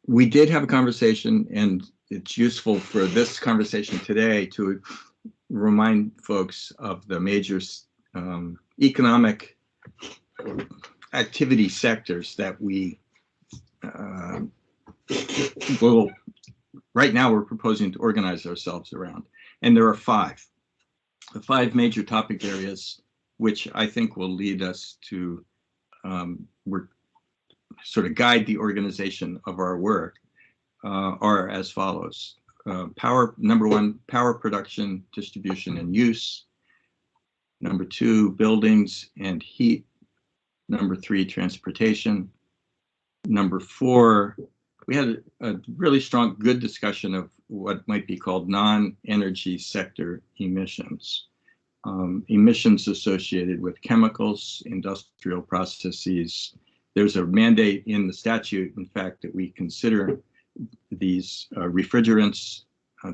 S13: we did have a conversation, and it's useful for this conversation today to remind folks of the major economic activity sectors that we right now we're proposing to organize ourselves around. And there are five major topic areas, which I think will lead us to sort of guide the organization of our work, are as follows. Number one, power production, distribution, and use. Number two, buildings and heat. Number three, transportation. Number four, we had a really strong, good discussion of what might be called non-energy sector emissions. Emissions associated with chemicals, industrial processes. There's a mandate in the statute, in fact, that we consider these refrigerants,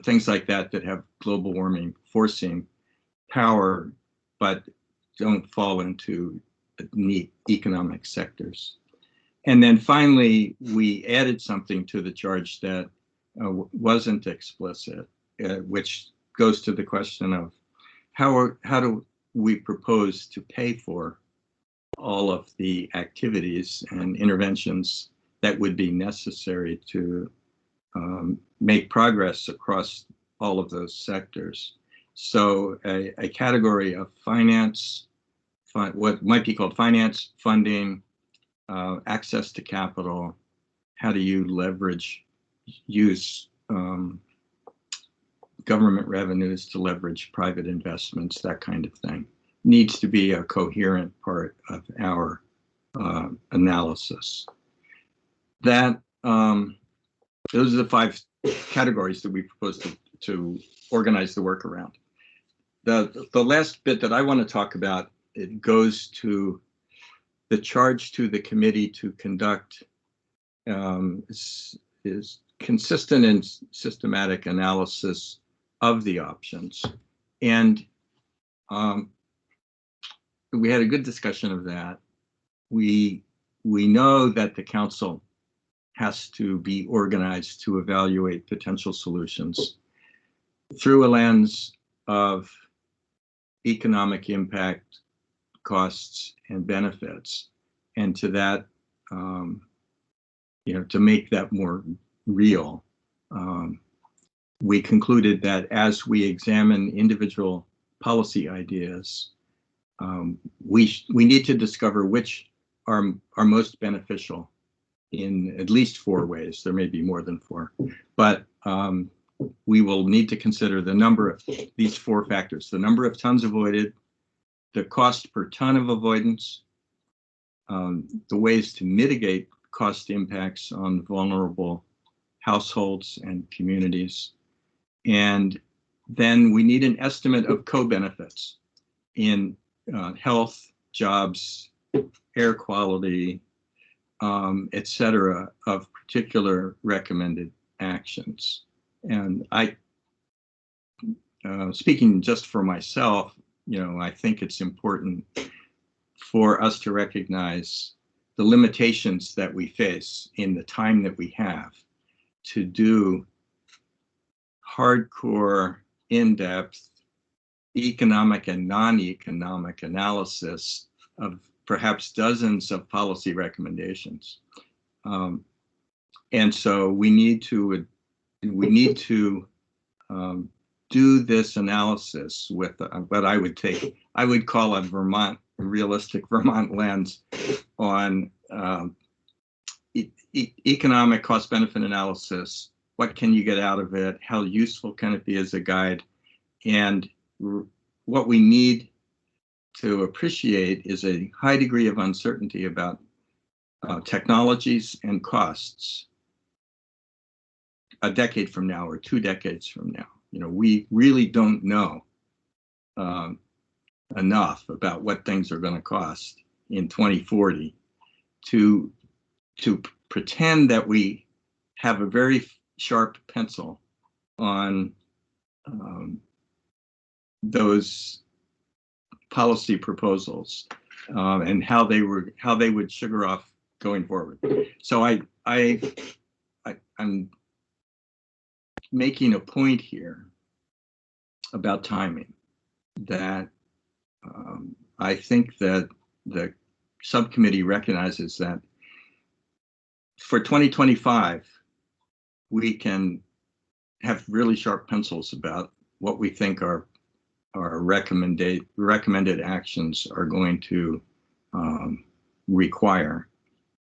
S13: things like that have global warming forcing power, but don't fall into neat economic sectors. And then finally, we added something to the charge that wasn't explicit, which goes to the question of how do we propose to pay for all of the activities and interventions that would be necessary to make progress across all of those sectors. So a category of finance, what might be called finance, funding, access to capital, how do you use government revenues to leverage private investments, that kind of thing, needs to be a coherent part of our analysis. That those are the 5 categories that we propose to organize the work around. The last bit that I want to talk about, it goes to the charge to the committee to conduct is consistent and systematic analysis of the options. And we had a good discussion of that. We know that the council has to be organized to evaluate potential solutions through a lens of economic impact, costs, and benefits. And to that, to make that more real, we concluded that as we examine individual policy ideas, we need to discover which are most beneficial in at least 4 ways. There may be more than 4, but we will need to consider the number of these 4 factors: the number of tons avoided, the cost per ton of avoidance, the ways to mitigate cost impacts on vulnerable households and communities. And then we need an estimate of co-benefits in health, jobs, air quality, et cetera, of particular recommended actions. And speaking just for myself, I think it's important for us to recognize the limitations that we face in the time that we have to do hardcore, in-depth, economic and non-economic analysis of perhaps dozens of policy recommendations. And so we need to do this analysis with what I would call a realistic Vermont lens on economic cost-benefit analysis. What can you get out of it? How useful can it be as a guide? And what we need to appreciate is a high degree of uncertainty about technologies and costs a decade from now or 2 decades from now. We really don't know enough about what things are going to cost in 2040 to pretend that we have a very sharp pencil on those policy proposals and how they would sugar off going forward. So I'm making a point here about timing, that I think that the subcommittee recognizes that for 2025, we can have really sharp pencils about what we think our recommended actions are going to require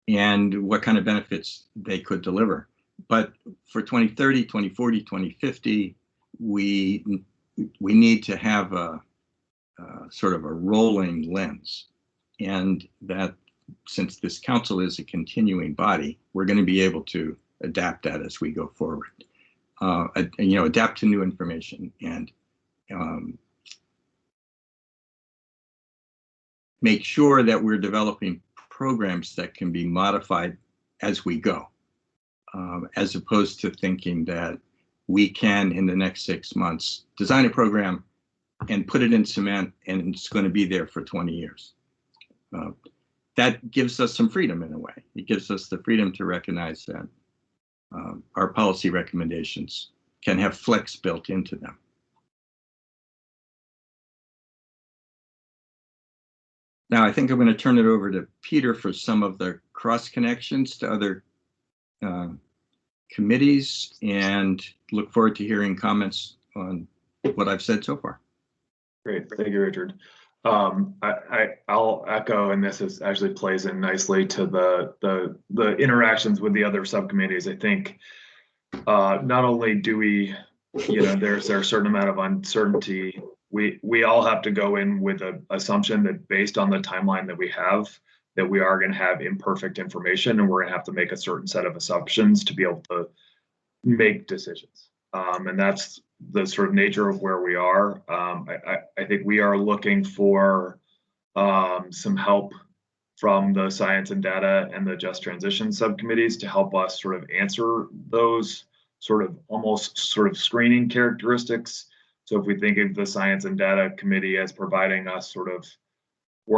S13: and what kind of benefits they could deliver. But for 2030, 2040, 2050, we need to have a sort of a rolling lens. And that since this council is a continuing body, we're going to be able to adapt that as we go forward. Adapt to new information and make sure that we're developing programs that can be modified as we go, as opposed to thinking that we can, in the next 6 months, design a program and put it in cement and it's going to be there for 20 years. That gives us some freedom in a way. It gives us the freedom to recognize that our policy recommendations can have flex built into them. Now, I think I'm going to turn it over to Peter for some of the cross connections to other committees, and look forward to hearing comments on what I've said so far.
S14: Great, thank you, Richard. I'll echo, and this actually plays in nicely to the interactions with the other subcommittees. I think not only do we, there's a certain amount of uncertainty. We all have to go in with an assumption that based on the timeline that we have, that we are going to have imperfect information, and we're going to have to make a certain set of assumptions to be able to make decisions. And that's the sort of nature of where we are. I think we are looking for some help from the science and data and the just transition subcommittees to help us sort of answer those sort of almost sort of screening characteristics. So if we think of the science and data committee as providing us sort of,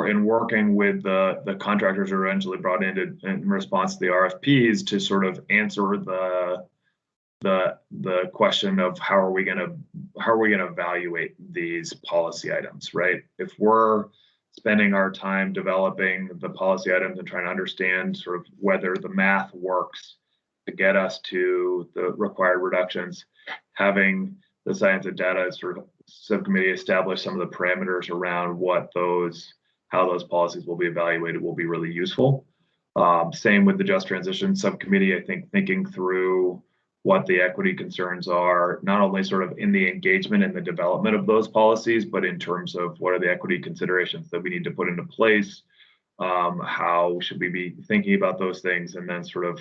S14: in working with the contractors who are eventually brought in response to the RFPs to sort of answer the question of how are we going to evaluate these policy items, right? If we're spending our time developing the policy items and trying to understand sort of whether the math works to get us to the required reductions, having the science and data sort of subcommittee establish some of the parameters around how those policies will be evaluated will be really useful. Same with the just transition subcommittee. I think thinking through what the equity concerns are, not only sort of in the engagement and the development of those policies, but in terms of what are the equity considerations that we need to put into place, how should we be thinking about those things, and then sort of,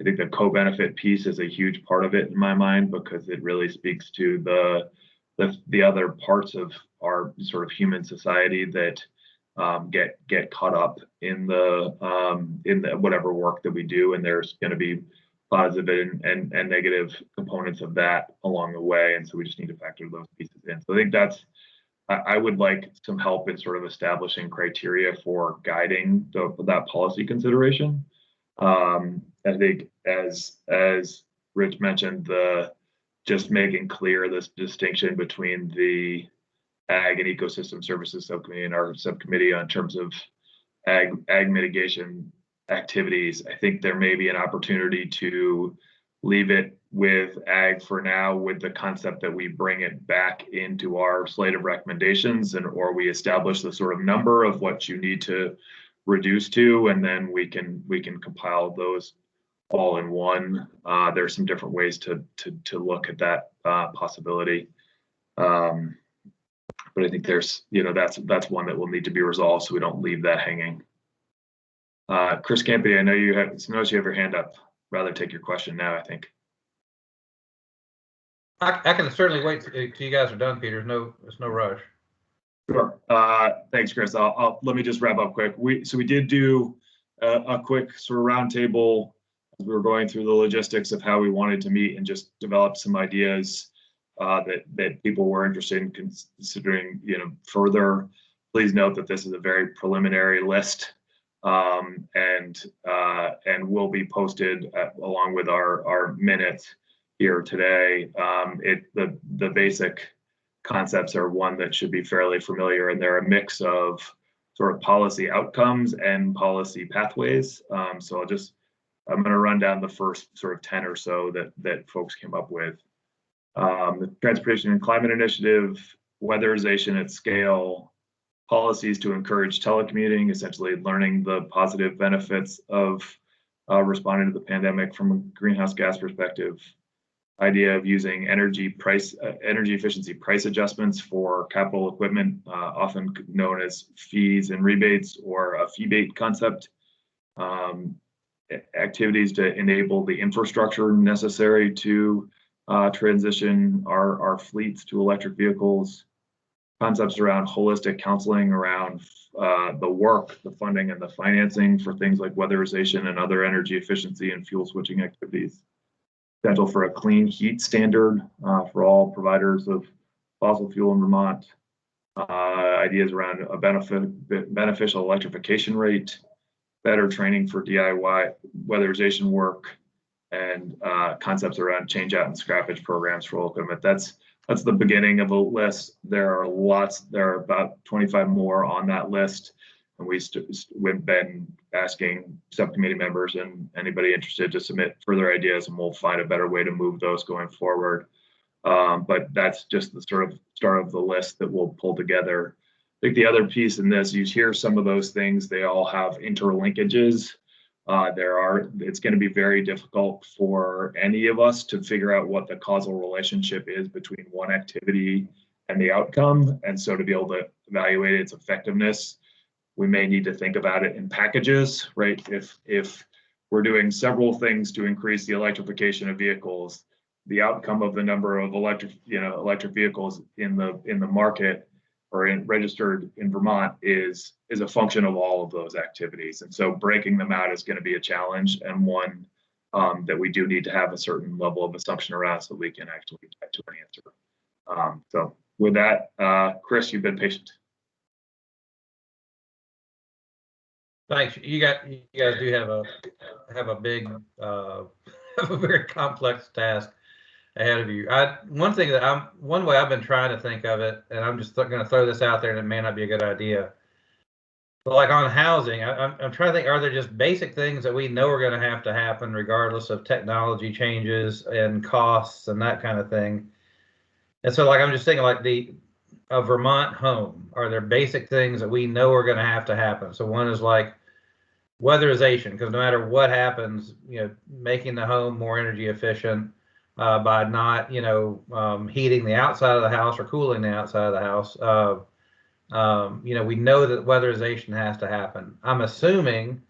S14: I think the co-benefit piece is a huge part of it in my mind, because it really speaks to the other parts of our sort of human society that get caught up in the whatever work that we do, and there's going to be positive and negative components of that along the way, and so we just need to factor those pieces in. So I think I would like some help in sort of establishing criteria for guiding that policy consideration. I think as Rich mentioned, just making clear this distinction between the Ag and Ecosystem Services Subcommittee and our subcommittee on terms of ag mitigation activities. I think there may be an opportunity to leave it with ag for now, with the concept that we bring it back into our slate of recommendations, or we establish the sort of number of what you need to reduce to, and then we can compile those all in one. There's some different ways to look at that possibility. But I think there's, that's one that will need to be resolved, so we don't leave that hanging. Chris Campy, I know you have your hand up. Rather take your question now, I think.
S10: I can certainly wait till you guys are done, Peter. There's no rush.
S14: Sure. Thanks, Chris. Let me just wrap up quick. We did do a quick sort of roundtable as we were going through the logistics of how we wanted to meet and just develop some ideas that people were interested in considering, further. Please note that this is a very preliminary list, and will be posted along with our minutes here today. The basic concepts are one that should be fairly familiar, and they're a mix of sort of policy outcomes and policy pathways. So I'm going to run down the first sort of 10 or so that folks came up with. The Transportation and Climate Initiative, weatherization at scale, policies to encourage telecommuting, essentially learning the positive benefits of responding to the pandemic from a greenhouse gas perspective. Idea of using energy efficiency price adjustments for capital equipment, often known as fees and rebates, or a fee-bait concept. Activities to enable the infrastructure necessary to transition our fleets to electric vehicles. Concepts around holistic counseling around the work, the funding, and the financing for things like weatherization and other energy efficiency and fuel switching activities. Potential for a clean heat standard for all providers of fossil fuel in Vermont. Ideas around a beneficial electrification rate, better training for DIY weatherization work, and concepts around change out and scrappage programs for old equipment. That's the beginning of a list. There are lots. There are about 25 more on that list. And we've been asking subcommittee members and anybody interested to submit further ideas, and we'll find a better way to move those going forward. But that's just the sort of start of the list that we'll pull together. I think the other piece in this, you hear some of those things, they all have interlinkages. It's going to be very difficult for any of us to figure out what the causal relationship is between one activity and the outcome. And so to be able to evaluate its effectiveness, we may need to think about it in packages, right? If we're doing several things to increase the electrification of vehicles, the outcome of the number of electric vehicles in the market or registered in Vermont is a function of all of those activities. And so breaking them out is going to be a challenge, and one that we do need to have a certain level of assumption around so we can actually get to an answer. So with that, Chris, you've been patient.
S10: Thanks. You guys do have a big, a very complex task ahead of you. One way I've been trying to think of it, and I'm just going to throw this out there, and it may not be a good idea, but like on housing, I'm trying to think: are there just basic things that we know are going to have to happen, regardless of technology changes and costs and that kind of thing? And so, like, I'm just thinking, like a Vermont home. Are there basic things that we know are going to have to happen? So one is like weatherization, because no matter what happens, making the home more energy efficient. By not, heating the outside of the house or cooling the outside of the house. We know that weatherization has to happen. I'm assuming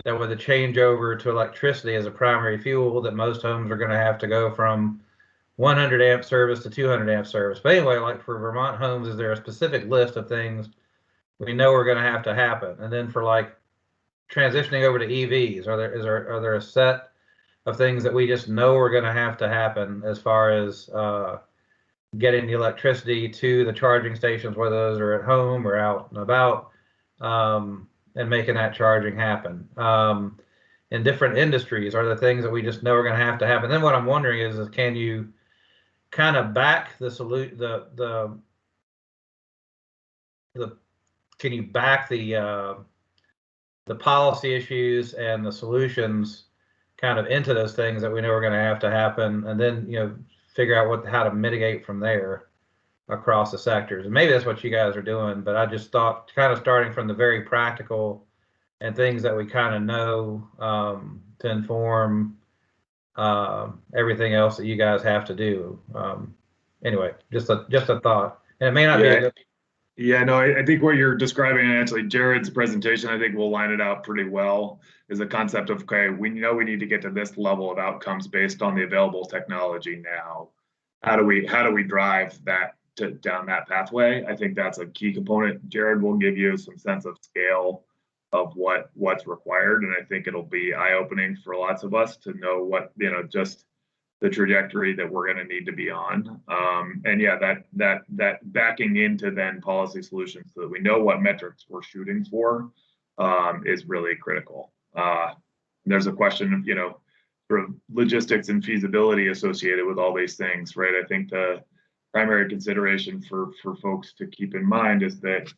S10: that with the changeover to electricity as a primary fuel, that most homes are going to have to go from 100 amp service to 200 amp service. But anyway, like for Vermont homes, is there a specific list of things we know are going to have to happen? And then for like transitioning over to EVs, are there a set of things that we just know are going to happen as far as getting the electricity to the charging stations, whether those are at home or out and about, and making that charging happen. In different industries, are there things that we just know are going to happen? Then what I'm wondering is can you kind of back the policy issues and the solutions kind of into those things that we know are going to happen, and then figure out how to mitigate from there across the sectors. And maybe that's what you guys are doing, but I just thought kind of starting from the very practical and things that we kind of know to inform everything else that you guys have to do. Anyway, just a thought, and it may not be a good.
S14: Yeah, no, I think what you're describing, and actually Jared's presentation, I think will line it out pretty well, is the concept of, okay, we know we need to get to this level of outcomes based on the available technology now. How do we drive that down that pathway? I think that's a key component. Jared will give you some sense of scale of what's required, and I think it'll be eye-opening for lots of us to know what, just the trajectory that we're going to need to be on. And yeah, that backing into then policy solutions so that we know what metrics we're shooting for is really critical. There's a question of, sort of logistics and feasibility associated with all these things, right? I think the primary consideration for folks to keep in mind is that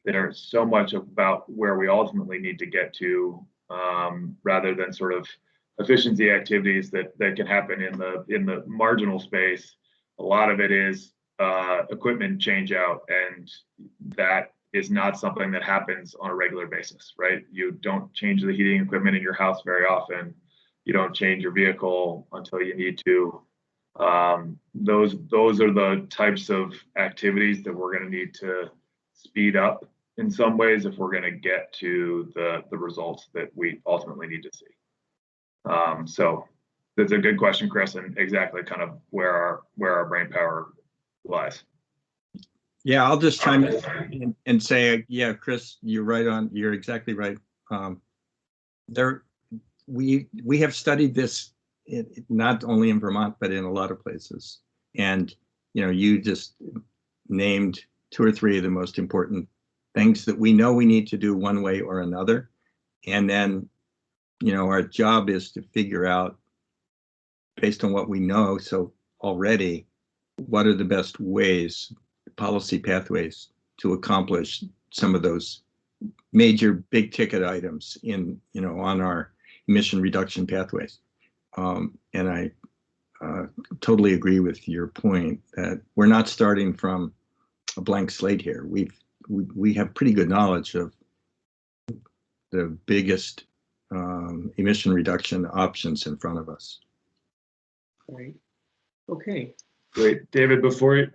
S14: there's so much about where we ultimately need to get to, rather than sort of efficiency activities that can happen in the marginal space. A lot of it is equipment change out, and that is not something that happens on a regular basis, right? You don't change the heating equipment in your house very often. You don't change your vehicle until you need to. Those are the types of activities that we're going to need to speed up in some ways if we're going to get to the results that we ultimately need to see. So that's a good question, Chris, and exactly kind of where our brain power lies.
S13: Yeah, I'll just chime in and say, yeah, Chris, you're exactly right. We have studied this not only in Vermont, but in a lot of places. And, you just named 2 or 3 of the most important things that we know we need to do one way or another. And then, our job is to figure out, based on what we know so already, what are the best ways, policy pathways to accomplish some of those major big ticket items in, on our emission reduction pathways. And I totally agree with your point that we're not starting from a blank slate here. We have pretty good knowledge of the biggest emission reduction options in front of us.
S3: Right. Okay.
S14: Great, David.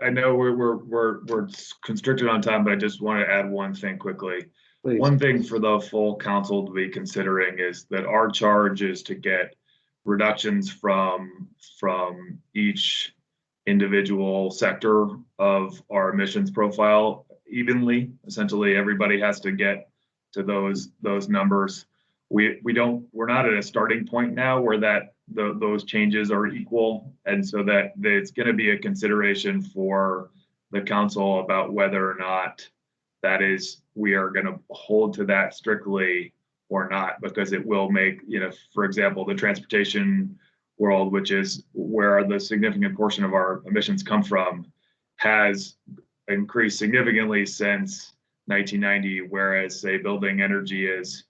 S14: I know we're constricted on time, but I just want to add one thing quickly.
S3: Please.
S14: One thing for the full council to be considering is that our charge is to get reductions from each individual sector of our emissions profile evenly. Essentially, everybody has to get to those numbers. We're not at a starting point now where those changes are equal, and so that it's going to be a consideration for the council about whether or not we are going to hold to that strictly or not, because it will make, for example, the transportation world, which is where the significant portion of our emissions come from, has increased significantly since 1990, whereas, say, building energy is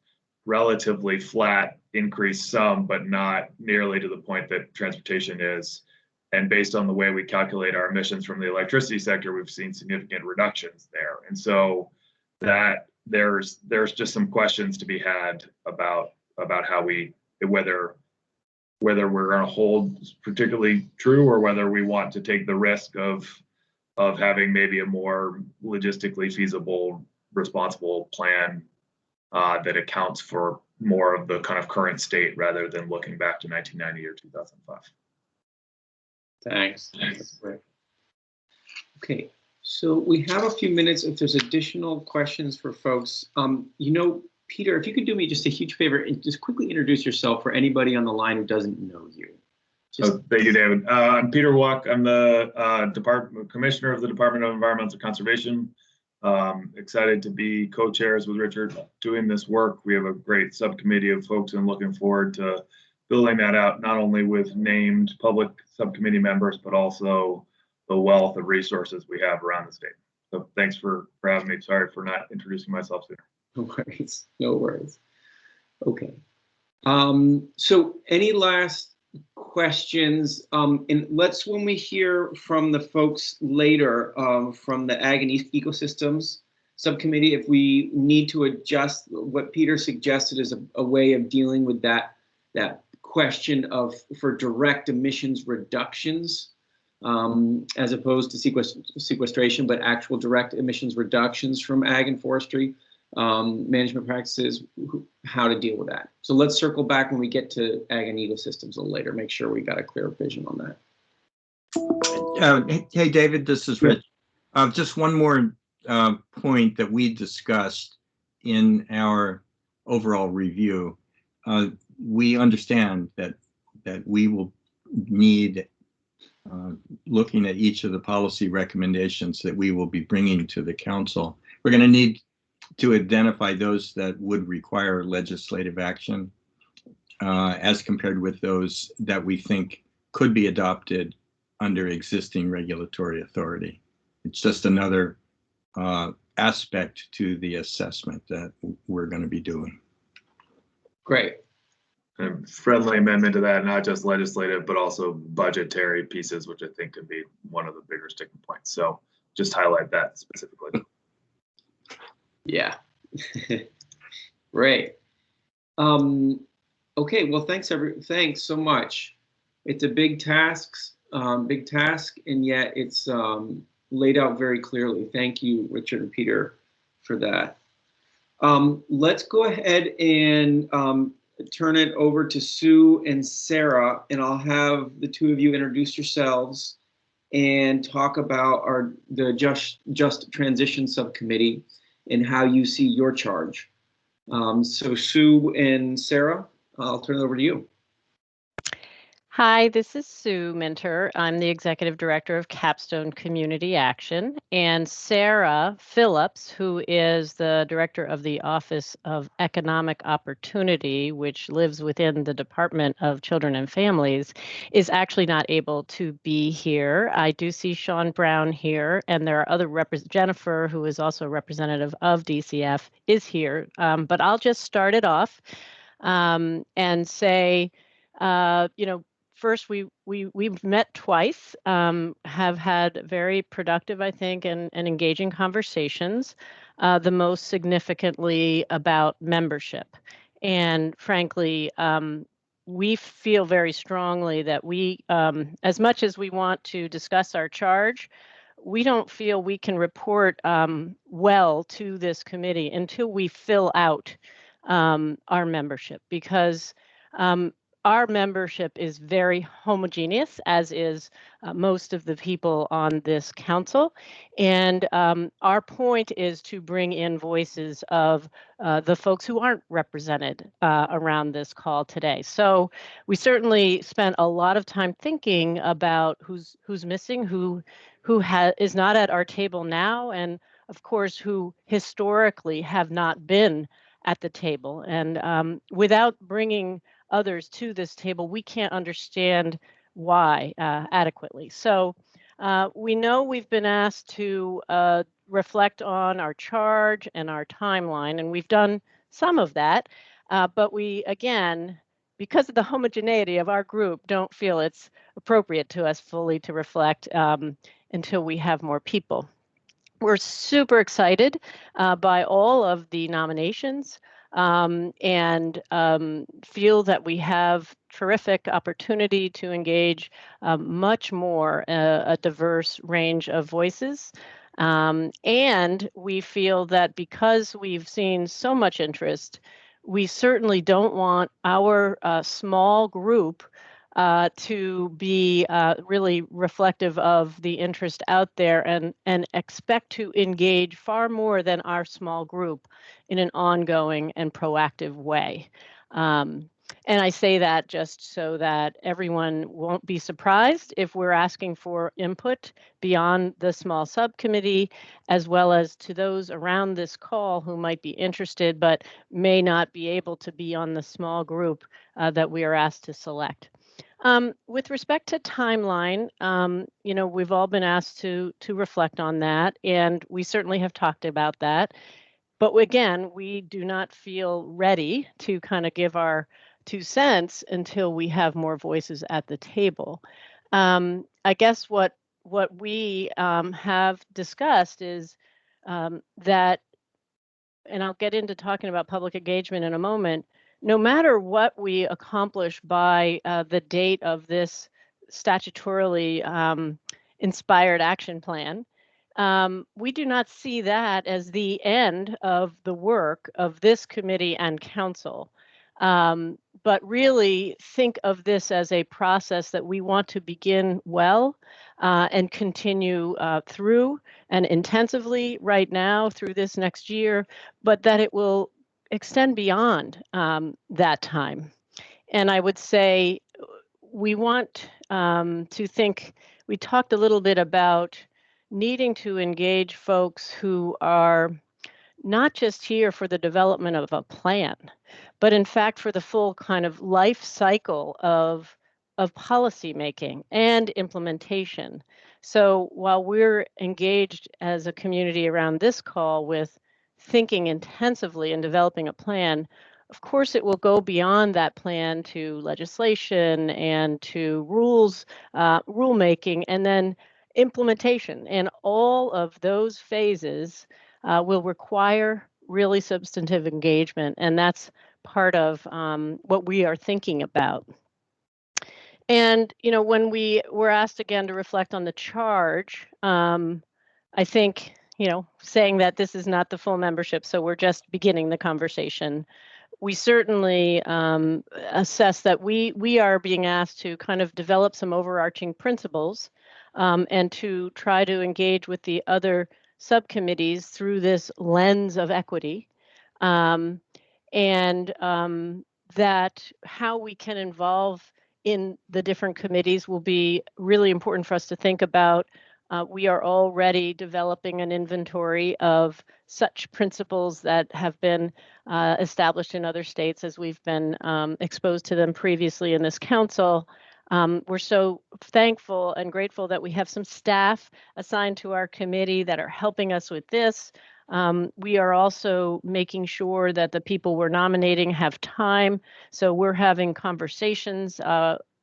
S14: relatively flat, increased some, but not nearly to the point that transportation is. And based on the way we calculate our emissions from the electricity sector, we've seen significant reductions there. And so that there's just some questions to be had about how whether we're going to hold particularly true, or whether we want to take the risk of having maybe a more logistically feasible, responsible plan that accounts for more of the kind of current state rather than looking back to 1990 or 2005.
S3: Thanks. Great. Okay, so we have a few minutes if there's additional questions for folks. Peter, if you could do me just a huge favor and just quickly introduce yourself for anybody on the line who doesn't know you.
S14: Thank you, David. I'm Peter Wuck. I'm the Commissioner of the Department of Environmental Conservation. Excited to be co-chairs with Richard doing this work. We have a great subcommittee of folks and looking forward to building that out, not only with named public subcommittee members, but also the wealth of resources we have around the state. So thanks for having me. Sorry for not introducing myself sooner.
S3: No worries. No worries. Okay. So any last questions? And when we hear from the folks later from the Ag and Ecosystems Subcommittee, if we need to adjust what Peter suggested as a way of dealing with that question for direct emissions reductions, as opposed to sequestration, but actual direct emissions reductions from ag and forestry management practices, how to deal with that. So let's circle back when we get to ag and ecosystems a little later, make sure we got a clear vision on that.
S13: Hey, David, this is Rich. Just one more point that we discussed in our overall review. We understand that we will need, looking at each of the policy recommendations that we will be bringing to the council, we're going to need to identify those that would require legislative action as compared with those that we think could be adopted under existing regulatory authority. It's just another aspect to the assessment that we're going to be doing.
S3: Great.
S14: A friendly amendment to that, not just legislative, but also budgetary pieces, which I think could be one of the bigger sticking points. So just highlight that specifically.
S3: Yeah. Great. Okay, well, thanks so much. It's a big task, and yet it's laid out very clearly. Thank you, Richard and Peter, for that. Let's go ahead and turn it over to Sue and Sarah, and I'll have the two of you introduce yourselves and talk about the Just Transition Subcommittee and how you see your charge. So Sue and Sarah, I'll turn it over to you.
S11: Hi, this is Sue Minter. I'm the Executive Director of Capstone Community Action, and Sarah Phillips, who is the Director of the Office of Economic Opportunity, which lives within the Department of Children and Families, is actually not able to be here. I do see Sean Brown here, and there are other Jennifer, who is also a representative of DCF, is here. But I'll just start it off and say, first, we've met twice, have had very productive, I think, and engaging conversations, the most significantly about membership. And frankly, we feel very strongly that we, as much as we want to discuss our charge, we don't feel we can report well to this committee until we fill out our membership, because our membership is very homogeneous, as is most of the people on this council. And our point is to bring in voices of the folks who aren't represented around this call today. So we certainly spent a lot of time thinking about who's missing, who is not at our table now, and of course, who historically have not been at the table. And without bringing others to this table, we can't understand why adequately. So we know we've been asked to reflect on our charge and our timeline, and we've done some of that. But we, again, because of the homogeneity of our group, don't feel it's appropriate to us fully to reflect until we have more people. We're super excited by all of the nominations and feel that we have terrific opportunity to engage much more a diverse range of voices. And we feel that because we've seen so much interest, we certainly don't want our small group to be really reflective of the interest out there, and expect to engage far more than our small group in an ongoing and proactive way. And I say that just so that everyone won't be surprised if we're asking for input beyond the small subcommittee, as well as to those around this call who might be interested but may not be able to be on the small group that we are asked to select. With respect to timeline, we've all been asked to reflect on that, and we certainly have talked about that. But again, we do not feel ready to kind of give our 2 cents until we have more voices at the table. I guess what we have discussed is that, and I'll get into talking about public engagement in a moment, no matter what we accomplish by the date of this statutorily inspired action plan, we do not see that as the end of the work of this committee and council, but really think of this as a process that we want to begin well and continue through and intensively right now through this next year, but that it will extend beyond that time. And I would say we want to think, we talked a little bit about needing to engage folks who are not just here for the development of a plan, but in fact for the full kind of life cycle of policy making and implementation. So while we're engaged as a community around this call with thinking intensively and developing a plan, of course it will go beyond that plan to legislation and to rules, rulemaking, and then implementation. And all of those phases will require really substantive engagement, and that's part of what we are thinking about. And, when we were asked again to reflect on the charge, I think, saying that this is not the full membership, so we're just beginning the conversation. We certainly assess that we are being asked to kind of develop some overarching principles and to try to engage with the other subcommittees through this lens of equity, and that how we can involve in the different committees will be really important for us to think about. We are already developing an inventory of such principles that have been established in other states as we've been exposed to them previously in this council. We're so thankful and grateful that we have some staff assigned to our committee that are helping us with this. We are also making sure that the people we're nominating have time. So we're having conversations,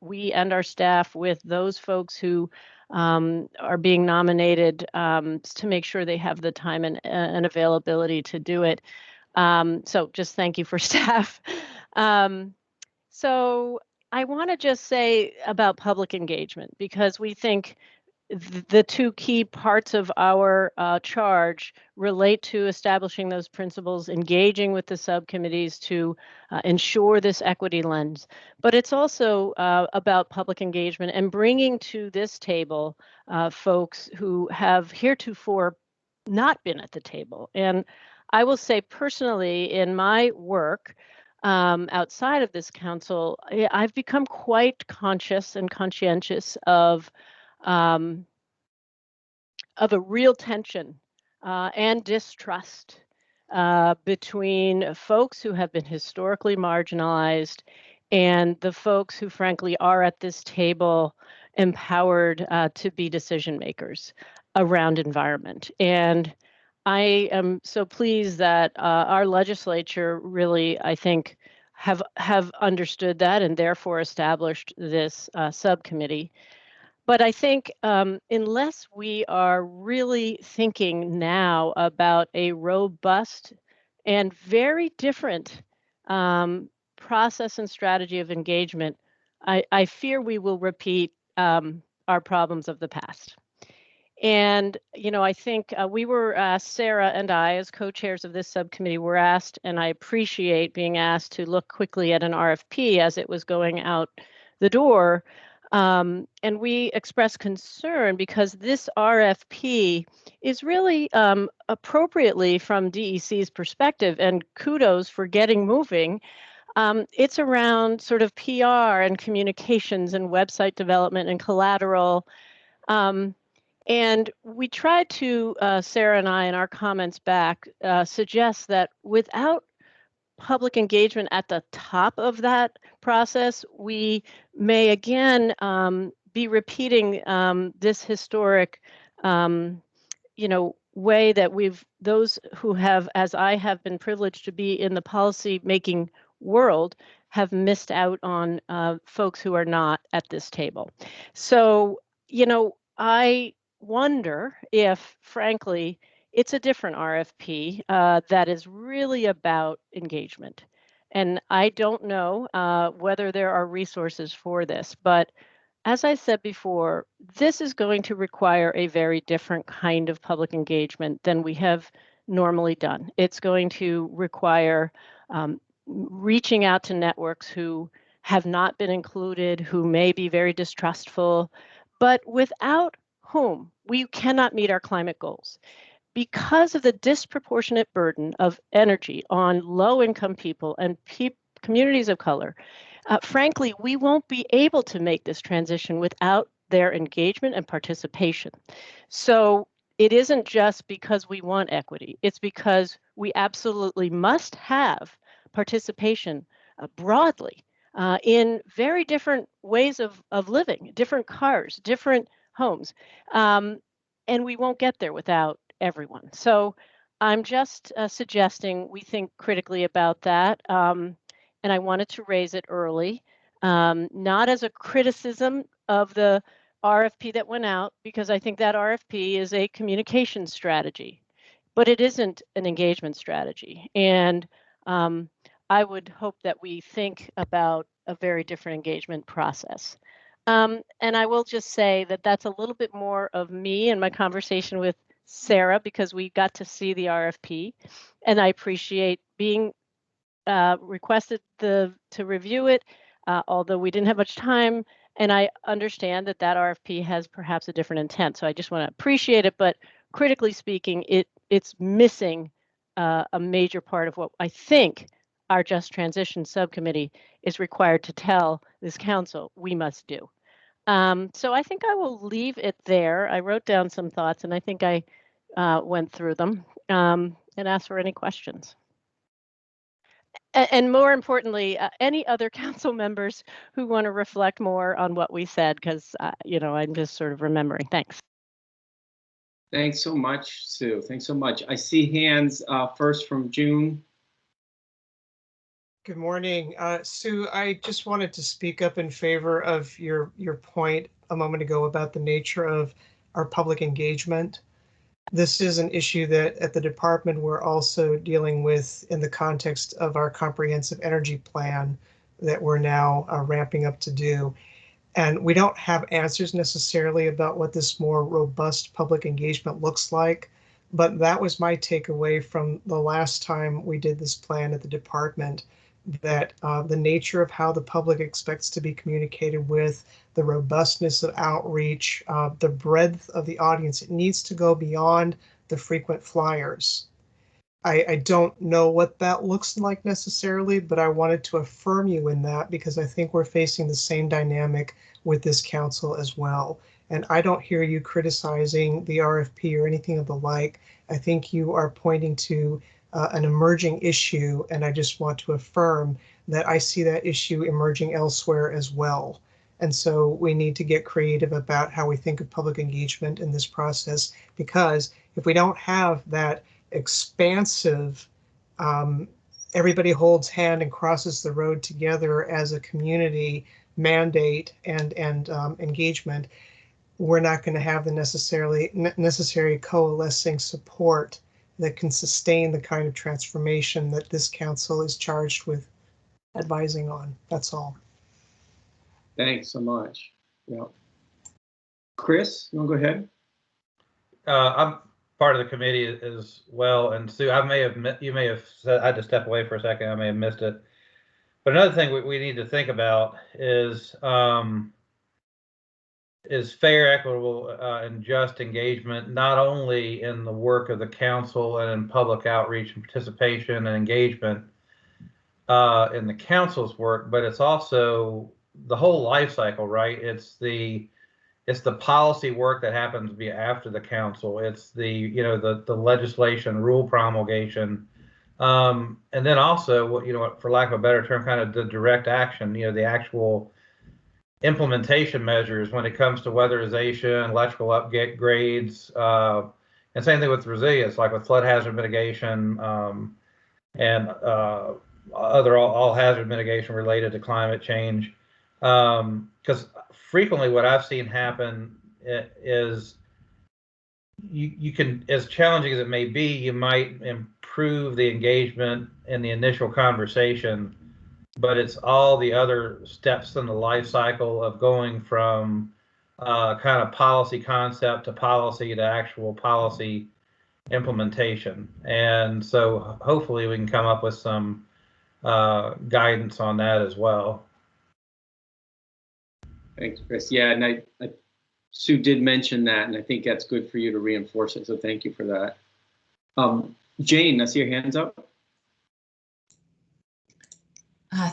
S11: we and our staff, with those folks who are being nominated to make sure they have the time and availability to do it. So just thank you for staff. So I want to just say about public engagement, because we think the two key parts of our charge relate to establishing those principles, engaging with the subcommittees to ensure this equity lens. But it's also about public engagement and bringing to this table folks who have heretofore not been at the table. And I will say personally, in my work outside of this council, I've become quite conscious and conscientious of a real tension and distrust between folks who have been historically marginalized and the folks who frankly are at this table empowered to be decision makers around environment. And I am so pleased that our legislature really, I think, have understood that and therefore established this subcommittee. But I think unless we are really thinking now about a robust and very different process and strategy of engagement, I fear we will repeat our problems of the past. And, you know, I think we were asked, Sarah and I, as co-chairs of this subcommittee, were asked, and I appreciate being asked to look quickly at an RFP as it was going out the door. And we expressed concern because this RFP is really appropriately from DEC's perspective, and kudos for getting moving. It's around sort of PR and communications and website development and collateral. And we tried to, Sarah and I, in our comments back, suggest that without public engagement at the top of that process, we may again be repeating this historic, way that those who have, as I have been privileged to be in the policy making world, have missed out on folks who are not at this table. So, I wonder if, frankly, it's a different RFP that is really about engagement. And I don't know whether there are resources for this, but as I said before, this is going to require a very different kind of public engagement than we have normally done. It's going to require reaching out to networks who have not been included, who may be very distrustful, but without whom we cannot meet our climate goals. Because of the disproportionate burden of energy on low-income people and communities of color, frankly, we won't be able to make this transition without their engagement and participation. So it isn't just because we want equity, it's because we absolutely must have participation broadly in very different ways of living, different cars, different homes. And we won't get there without everyone. So I'm just suggesting we think critically about that. And I wanted to raise it early, not as a criticism of the RFP that went out, because I think that RFP is a communication strategy, but it isn't an engagement strategy. And I would hope that we think about a very different engagement process. And I will just say that that's a little bit more of me and my conversation with Sarah, because we got to see the RFP, and I appreciate being requested to review it, although we didn't have much time, and I understand that that RFP has perhaps a different intent. So I just want to appreciate it, but critically speaking, it's missing a major part of what I think our Just Transition Subcommittee is required to tell this council we must do. So I think I will leave it there. I wrote down some thoughts and I think I went through them and asked for any questions. And more importantly, any other council members who want to reflect more on what we said, because, you know, I'm just sort of remembering. Thanks.
S3: Thanks so much, Sue. Thanks so much. I see hands first from June.
S15: Good morning. Sue, I just wanted to speak up in favor of your point a moment ago about the nature of our public engagement. This is an issue that at the department we're also dealing with in the context of our comprehensive energy plan that we're now ramping up to do. And we don't have answers necessarily about what this more robust public engagement looks like, but that was my takeaway from the last time we did this plan at the department, that the nature of how the public expects to be communicated with, the robustness of outreach, the breadth of the audience, it needs to go beyond the frequent flyers. I don't know what that looks like necessarily, but I wanted to affirm you in that because I think we're facing the same dynamic with this council as well. And I don't hear you criticizing the RFP or anything of the like. I think you are pointing to an emerging issue, and I just want to affirm that I see that issue emerging elsewhere as well. And so we need to get creative about how we think of public engagement in this process, because if we don't have that expansive, everybody holds hand and crosses the road together as a community mandate and engagement, we're not going to have the necessary coalescing support that can sustain the kind of transformation that this council is charged with advising on. That's all.
S3: Thanks so much. Yeah. Chris, you want to go ahead?
S10: I'm part of the committee as well, and Sue, you may have said I had to step away for a second. I may have missed it. But another thing we need to think about is fair, equitable, and just engagement, not only in the work of the council and in public outreach and participation and engagement in the council's work, but it's also the whole life cycle, right? It's the policy work that happens after the council. It's the the legislation, rule promulgation, and then also for lack of a better term, kind of the direct action. The actual implementation measures when it comes to weatherization, electrical upgrades, and same thing with resilience, like with flood hazard mitigation and other all hazard mitigation related to climate change. Because frequently what I've seen happen is you can, as challenging as it may be, you might improve the engagement in the initial conversation, but it's all the other steps in the life cycle of going from kind of policy concept to policy to actual policy implementation. And so hopefully we can come up with some guidance on that as well.
S3: Thanks, Chris. Yeah, and Sue did mention that, and I think that's good for you to reinforce it. So thank you for that. Jane, I see your hands up.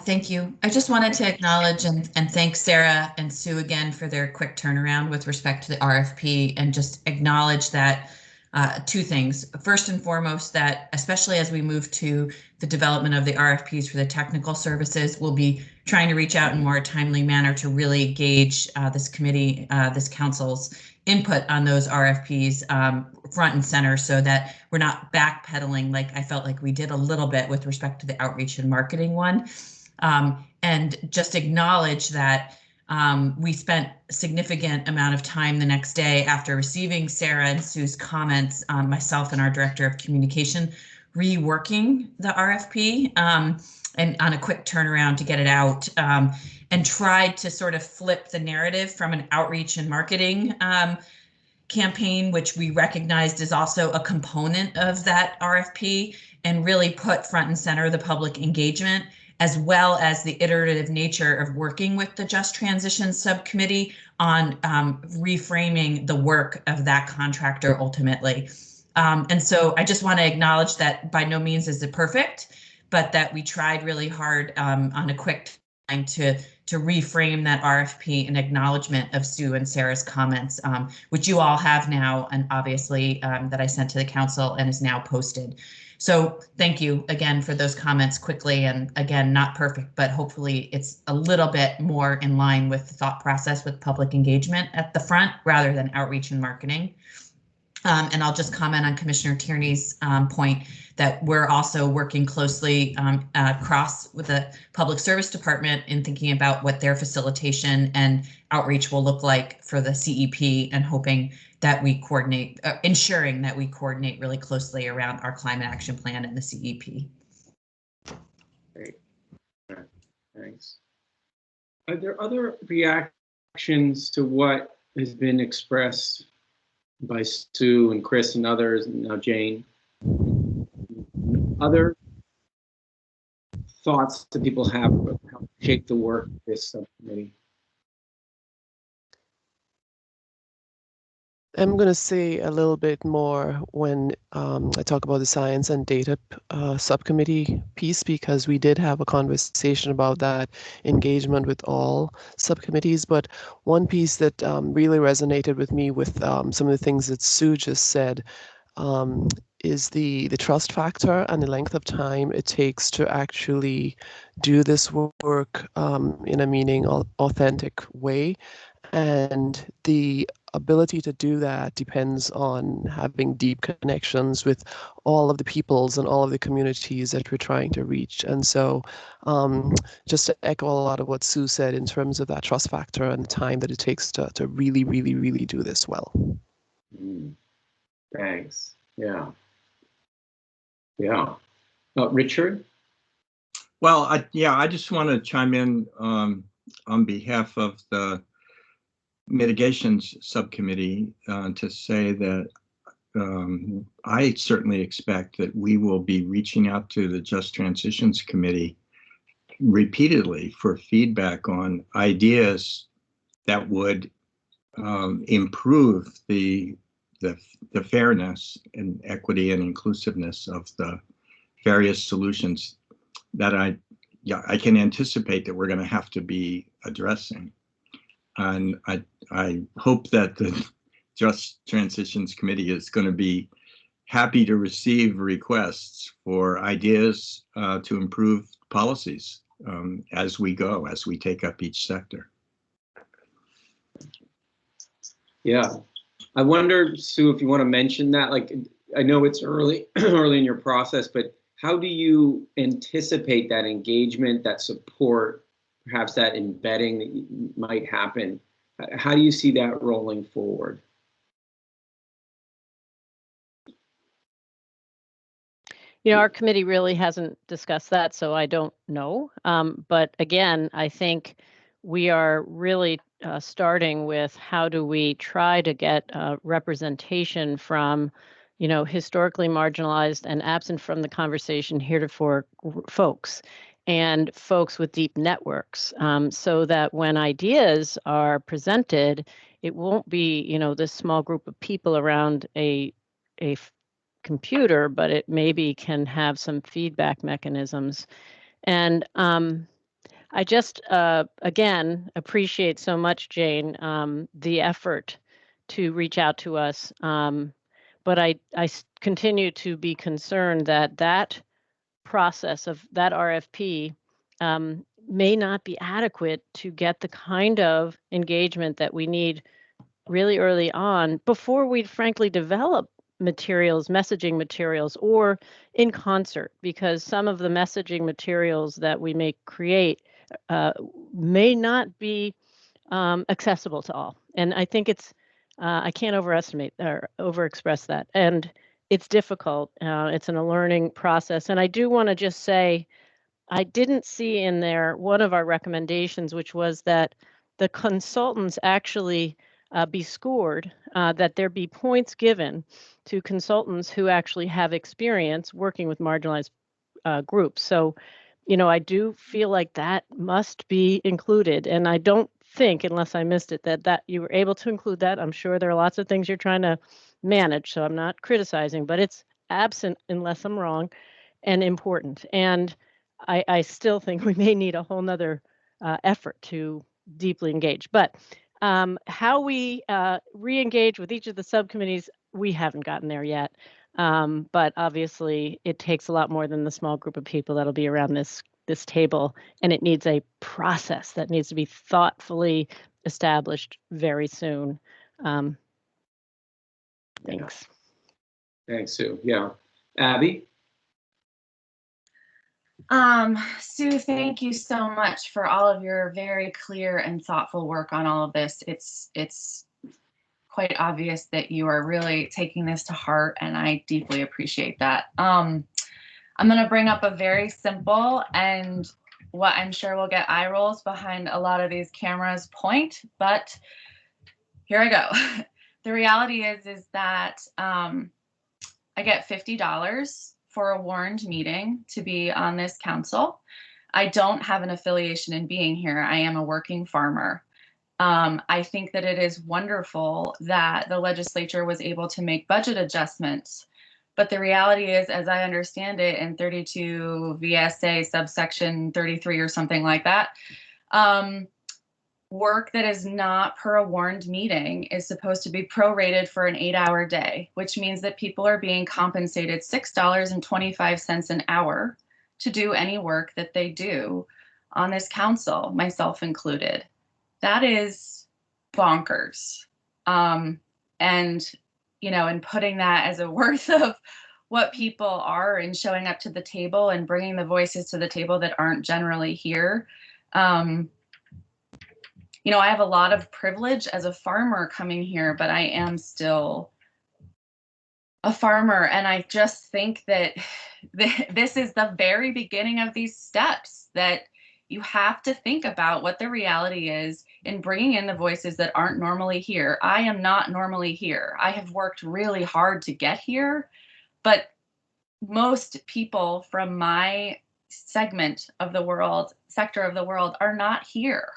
S5: Thank you. I just wanted to acknowledge and thank Sarah and Sue again for their quick turnaround with respect to the RFP, and just acknowledge that two things. First and foremost, that especially as we move to the development of the RFPs for the technical services, we'll be trying to reach out in more timely manner to really gauge this committee, this council's input on those RFPs front and center, so that we're not backpedaling like I felt like we did a little bit with respect to the outreach and marketing one. And just acknowledge that we spent a significant amount of time the next day after receiving Sarah and Sue's comments, myself and our director of communication, reworking the RFP and on a quick turnaround to get it out, and tried to sort of flip the narrative from an outreach and marketing campaign, which we recognized is also a component of that RFP, and really put front and center the public engagement, as well as the iterative nature of working with the Just Transition Subcommittee on reframing the work of that contractor ultimately. And so I just want to acknowledge that by no means is it perfect, but that we tried really hard on a quick time to reframe that RFP in acknowledgement of Sue and Sarah's comments, which you all have now, and obviously that I sent to the council and is now posted. So thank you again for those comments quickly, and again, not perfect, but hopefully it's a little bit more in line with the thought process with public engagement at the front rather than outreach and marketing. And I'll just comment on Commissioner Tierney's point that we're also working closely across with the Public Service Department in thinking about what their facilitation and outreach will look like for the CEP, and hoping that we coordinate, ensuring that we coordinate really closely around our climate action plan and the CEP.
S3: Great. Thanks. Are there other reactions to what has been expressed by Sue and Chris and others, and now Jane? Other thoughts that people have about how to shape the work of this subcommittee?
S8: I'm going to say a little bit more when I talk about the science and data subcommittee piece, because we did have a conversation about that engagement with all subcommittees. But one piece that really resonated with me with some of the things that Sue just said is the trust factor and the length of time it takes to actually do this work in a meaning authentic way. And the ability to do that depends on having deep connections with all of the peoples and all of the communities that we're trying to reach. And so just to echo a lot of what Sue said in terms of that trust factor and the time that it takes to really, really, really do this well.
S3: Thanks. Yeah. Yeah. Richard?
S13: Well, I just want to chime in on behalf of the Mitigations Subcommittee to say that I certainly expect that we will be reaching out to the Just Transitions Committee repeatedly for feedback on ideas that would improve the fairness and equity and inclusiveness of the various solutions that I can anticipate that we're going to have to be addressing. And I hope that the Just Transitions Committee is going to be happy to receive requests for ideas to improve policies as we go, as we take up each sector.
S3: Yeah. I wonder, Sue, if you want to mention that, like, I know it's early in your process, but how do you anticipate that engagement, that support, perhaps that embedding that might happen? How do you see that rolling forward?
S11: You know, our committee really hasn't discussed that, so I don't know. But again, I think we are really starting with how do we try to get representation from, you know, historically marginalized and absent from the conversation heretofore folks, and folks with deep networks, so that when ideas are presented, it won't be, you know, this small group of people around a computer, but it maybe can have some feedback mechanisms. And I just, again, appreciate so much, Jane, the effort to reach out to us. But I continue to be concerned that that process of that RFP may not be adequate to get the kind of engagement that we need really early on before we frankly develop materials, messaging materials, or in concert, because some of the messaging materials that we may create may not be accessible to all. And I think it's, I can't overestimate or overexpress that. And it's difficult. It's a learning process. And I do want to just say, I didn't see in there one of our recommendations, which was that the consultants actually be scored, that there be points given to consultants who actually have experience working with marginalized groups. So, you know, I do feel like that must be included. And I don't think, unless I missed it, that you were able to include that. I'm sure there are lots of things you're trying to manage, so I'm not criticizing, but it's absent unless I'm wrong. and important. And I still think we may need a whole nother effort to deeply engage. But how we re-engage with each of the subcommittees, we haven't gotten there yet. But obviously, it takes a lot more than the small group of people that'll be around this table, and it needs a process that needs to be thoughtfully established very soon. Thanks.
S3: Thanks, Sue. Yeah. Abby?
S9: Sue, thank you so much for all of your very clear and thoughtful work on all of this. It's quite obvious that you are really taking this to heart, and I deeply appreciate that. I'm going to bring up a very simple and what I'm sure will get eye rolls behind a lot of these cameras point, but here I go. The reality is that I get $50 for a warned meeting to be on this council. I don't have an affiliation in being here. I am a working farmer. I think that it is wonderful that the legislature was able to make budget adjustments. But the reality is, as I understand it, in 32 VSA subsection 33 or something like that, work that is not per a warned meeting is supposed to be prorated for an 8-hour day, which means that people are being compensated $6.25 an hour to do any work that they do on this council, myself included. That is bonkers. And, you know, and putting that as a worth of what people are and showing up to the table and bringing the voices to the table that aren't generally here. You know, I have a lot of privilege as a farmer coming here, but I am still a farmer. And I just think that this is the very beginning of these steps, that you have to think about what the reality is in bringing in the voices that aren't normally here. I am not normally here. I have worked really hard to get here, but most people from my segment of the world, sector of the world, are not here.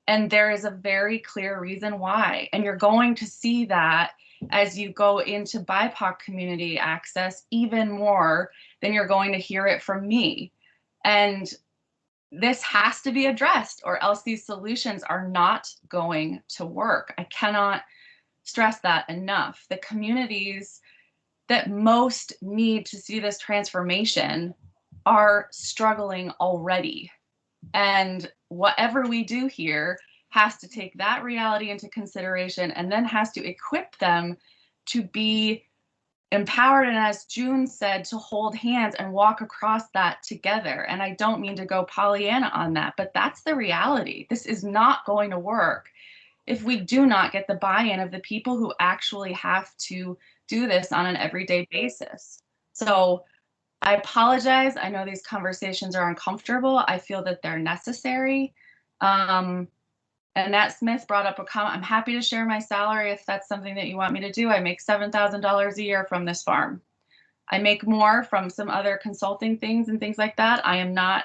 S9: And there is a very clear reason why. And you're going to see that as you go into BIPOC community access even more than you're going to hear it from me. And this has to be addressed, or else these solutions are not going to work. I cannot stress that enough. The communities that most need to see this transformation are struggling already. And whatever we do here has to take that reality into consideration, and then has to equip them to be empowered, and as June said, to hold hands and walk across that together. And I don't mean to go Pollyanna on that, but that's the reality. This is not going to work if we do not get the buy-in of the people who actually have to do this on an everyday basis. So I apologize. I know these conversations are uncomfortable. I feel that they're necessary. Annette Smith brought up a comment. I'm happy to share my salary if that's something that you want me to do. I make $7,000 a year from this farm. I make more from some other consulting things and things like that. I am not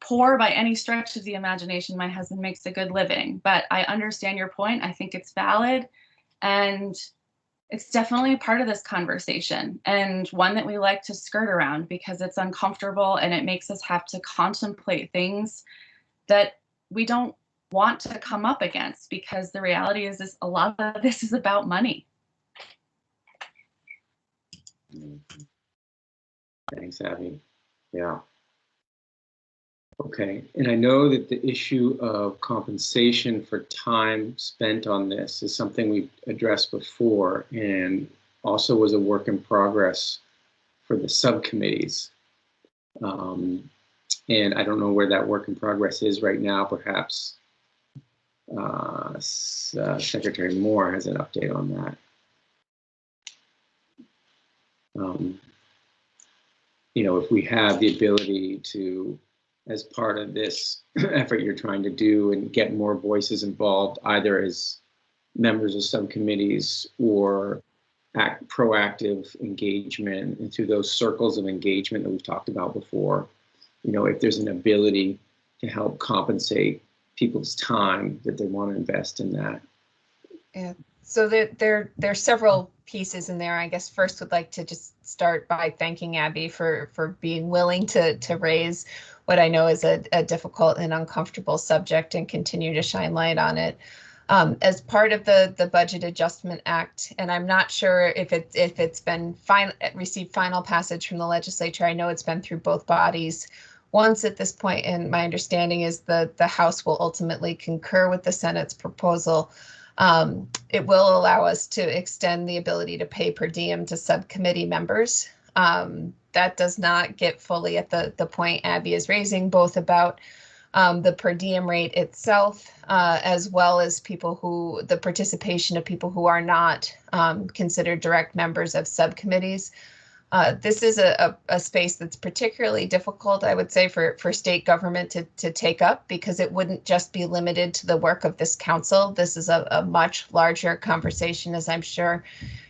S9: poor by any stretch of the imagination. My husband makes a good living, but I understand your point. I think it's valid, and it's definitely a part of this conversation, and one that we like to skirt around because it's uncomfortable and it makes us have to contemplate things that we don't want to come up against, because the reality is a lot of this is about money.
S3: Thanks, Abby. Yeah. Okay, and I know that the issue of compensation for time spent on this is something we addressed before, and also was a work in progress for the subcommittees. And I don't know where that work in progress is right now. Perhaps Secretary Moore has an update on that. You know, if we have the ability to, as part of this effort you're trying to do, and get more voices involved, either as members of subcommittees or proactive engagement, and through those circles of engagement that we've talked about before, you know, if there's an ability to help compensate people's time that they want to invest in that.
S7: Yeah,
S4: So there's several pieces in there. I guess first would like to just start by thanking Abby for being willing to raise what I know is a difficult and uncomfortable subject and continue to shine light on it. As part of the Budget Adjustment Act, and I'm not sure if it's been received final passage from the legislature. I know it's been through both bodies once at this point, and my understanding is the House will ultimately concur with the Senate's proposal. It will allow us to extend the ability to pay per diem to subcommittee members. That does not get fully at the point Abby is raising, both about the per diem rate itself, as well as the participation of people who are not considered direct members of subcommittees. This is a space that's particularly difficult, I would say, for state government to take up, because it wouldn't just be limited to the work of this council. This is a much larger conversation, as I'm sure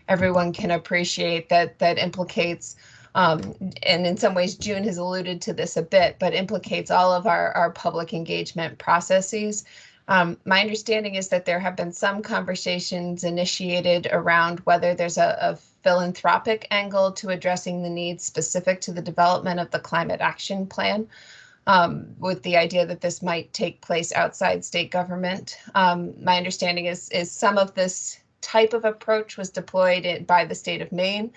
S4: everyone can appreciate, that implicates and in some ways, June has alluded to this a bit, but implicates all of our public engagement processes. My understanding is that there have been some conversations initiated around whether there's a philanthropic angle to addressing the needs specific to the development of the climate action plan, with the idea that this might take place outside state government. My understanding is some of this type of approach was deployed by the state of Maine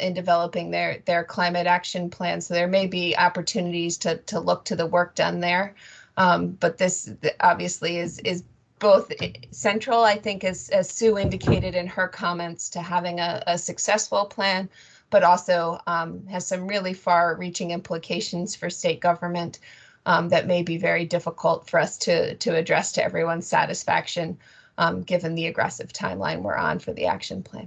S4: in developing their climate action plan. So there may be opportunities to look to the work done there. But this obviously is both central, I think, as Sue indicated in her comments, to having a successful plan, but also has some really far-reaching implications for state government that may be very difficult for us to address to everyone's satisfaction, given the aggressive timeline we're on for the action plan.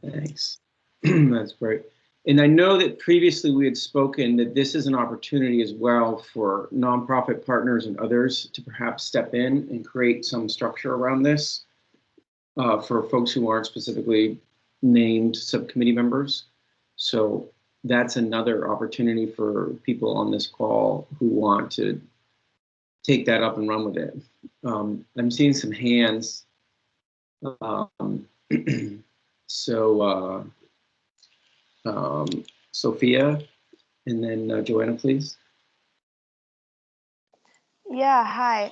S3: Thanks. That's great. And I know that previously we had spoken that this is an opportunity as well for nonprofit partners and others to perhaps step in and create some structure around this for folks who aren't specifically named subcommittee members. So that's another opportunity for people on this call who want to take that up and run with it. I'm seeing some hands. Sophia, and then Joanna, please.
S16: Yeah, hi.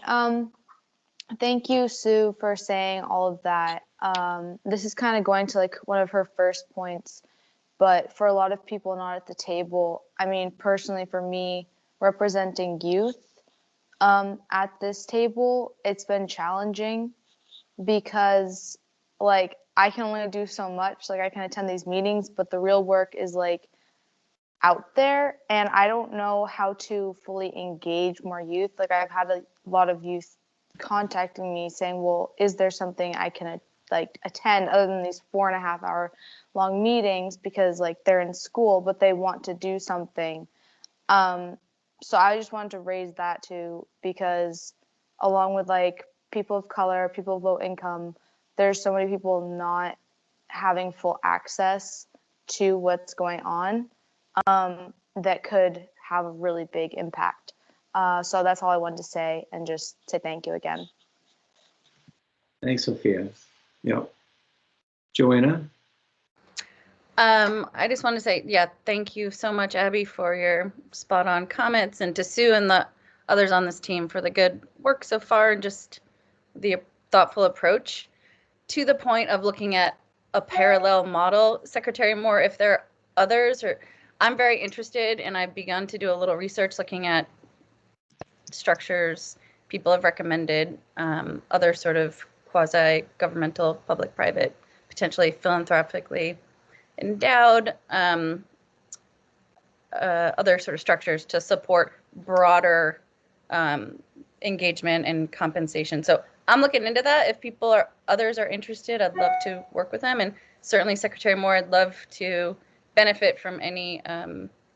S16: Thank you, Sue, for saying all of that. This is kind of going to like one of her first points, but for a lot of people not at the table, I mean, personally for me, representing youth at this table, it's been challenging because like I can only do so much. Like I can attend these meetings, but the real work is like out there, and I don't know how to fully engage more youth. Like I've had a lot of youth contacting me saying, well, is there something I can like attend other than these 4.5 hour long meetings, because like they're in school, but they want to do something. So I just wanted to raise that too, because along with like people of color, people of low income, there's so many people not having full access to what's going on that could have a really big impact. So that's all I wanted to say, and just say thank you again.
S3: Thanks, Sophia. Yep. Joanna?
S12: I just want to say, yeah, thank you so much, Abby, for your spot on comments, and to Sue and the others on this team for the good work so far, and just the thoughtful approach. To the point of looking at a parallel model, Secretary Moore, if there are others, or I'm very interested, and I've begun to do a little research looking at structures people have recommended, other sort of quasi-governmental, public-private, potentially philanthropically endowed, other sort of structures to support broader engagement and compensation. So I'm looking into that. If others are interested, I'd love to work with them. And certainly Secretary Moore, I'd love to benefit from any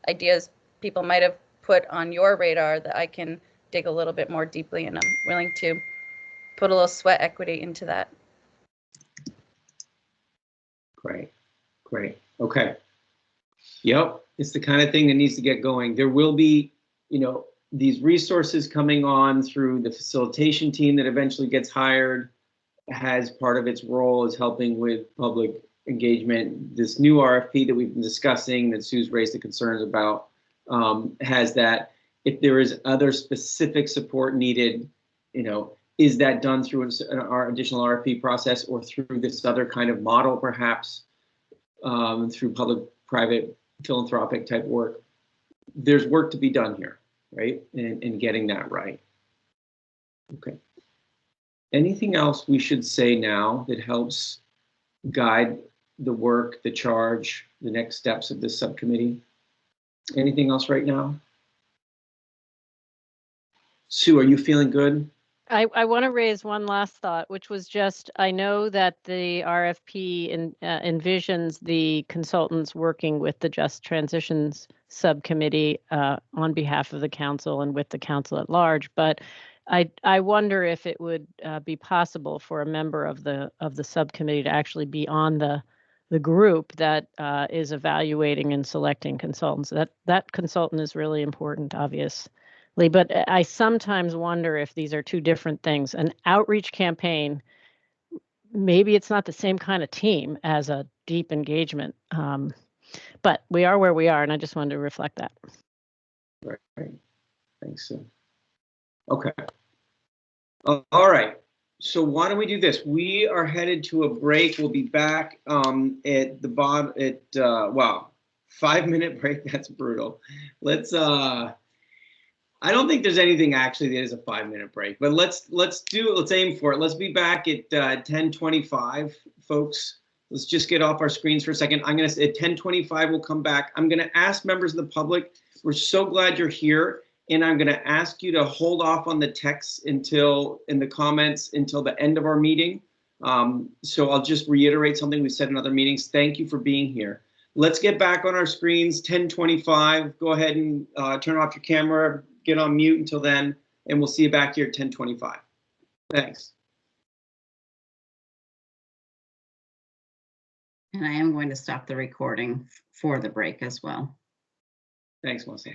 S12: ideas people might have put on your radar that I can dig a little bit more deeply, and I'm willing to put a little sweat equity into that.
S3: Great, great. Okay. Yep, it's the kind of thing that needs to get going. There will be, these resources coming on through the facilitation team that eventually gets hired. has part of its role is helping with public engagement. This new RFP that we've been discussing, that Sue's raised the concerns about, has that if there is other specific support needed, is that done through our additional RFP process or through this other kind of model, perhaps through public-private philanthropic type work? There's work to be done here, right? In getting that right. Okay. Anything else we should say now that helps guide the work, the charge, the next steps of this subcommittee? Anything else right now? Sue, are you feeling good?
S11: I want to raise one last thought, which was just, I know that the RFP envisions the consultants working with the Just Transitions Subcommittee on behalf of the council and with the council at large, but I wonder if it would be possible for a member of the subcommittee to actually be on the group that is evaluating and selecting consultants. That consultant is really important, obviously. But I sometimes wonder if these are two different things. An outreach campaign, maybe it's not the same kind of team as a deep engagement, but we are where we are, and I just wanted to reflect that.
S3: Right. Thanks, Sue. Okay. All right. So why don't we do this? We are headed to a break. We'll be back at the bottom wow, 5-minute break. That's brutal. Let's I don't think there's anything actually that is a 5-minute break, but let's aim for it. Let's be back at 10:25, folks. Let's just get off our screens for a second. I'm gonna say at 10:25 we'll come back. I'm gonna ask members of the public, we're so glad you're here, and I'm gonna ask you to hold off on the text in the comments until the end of our meeting. So I'll just reiterate something we said in other meetings. Thank you for being here. Let's get back on our screens, 10:25. Go ahead and turn off your camera, get on mute until then, and we'll see you back here at 10:25. Thanks.
S1: And I am going to stop the recording for the break as well.
S3: Thanks, Melissa.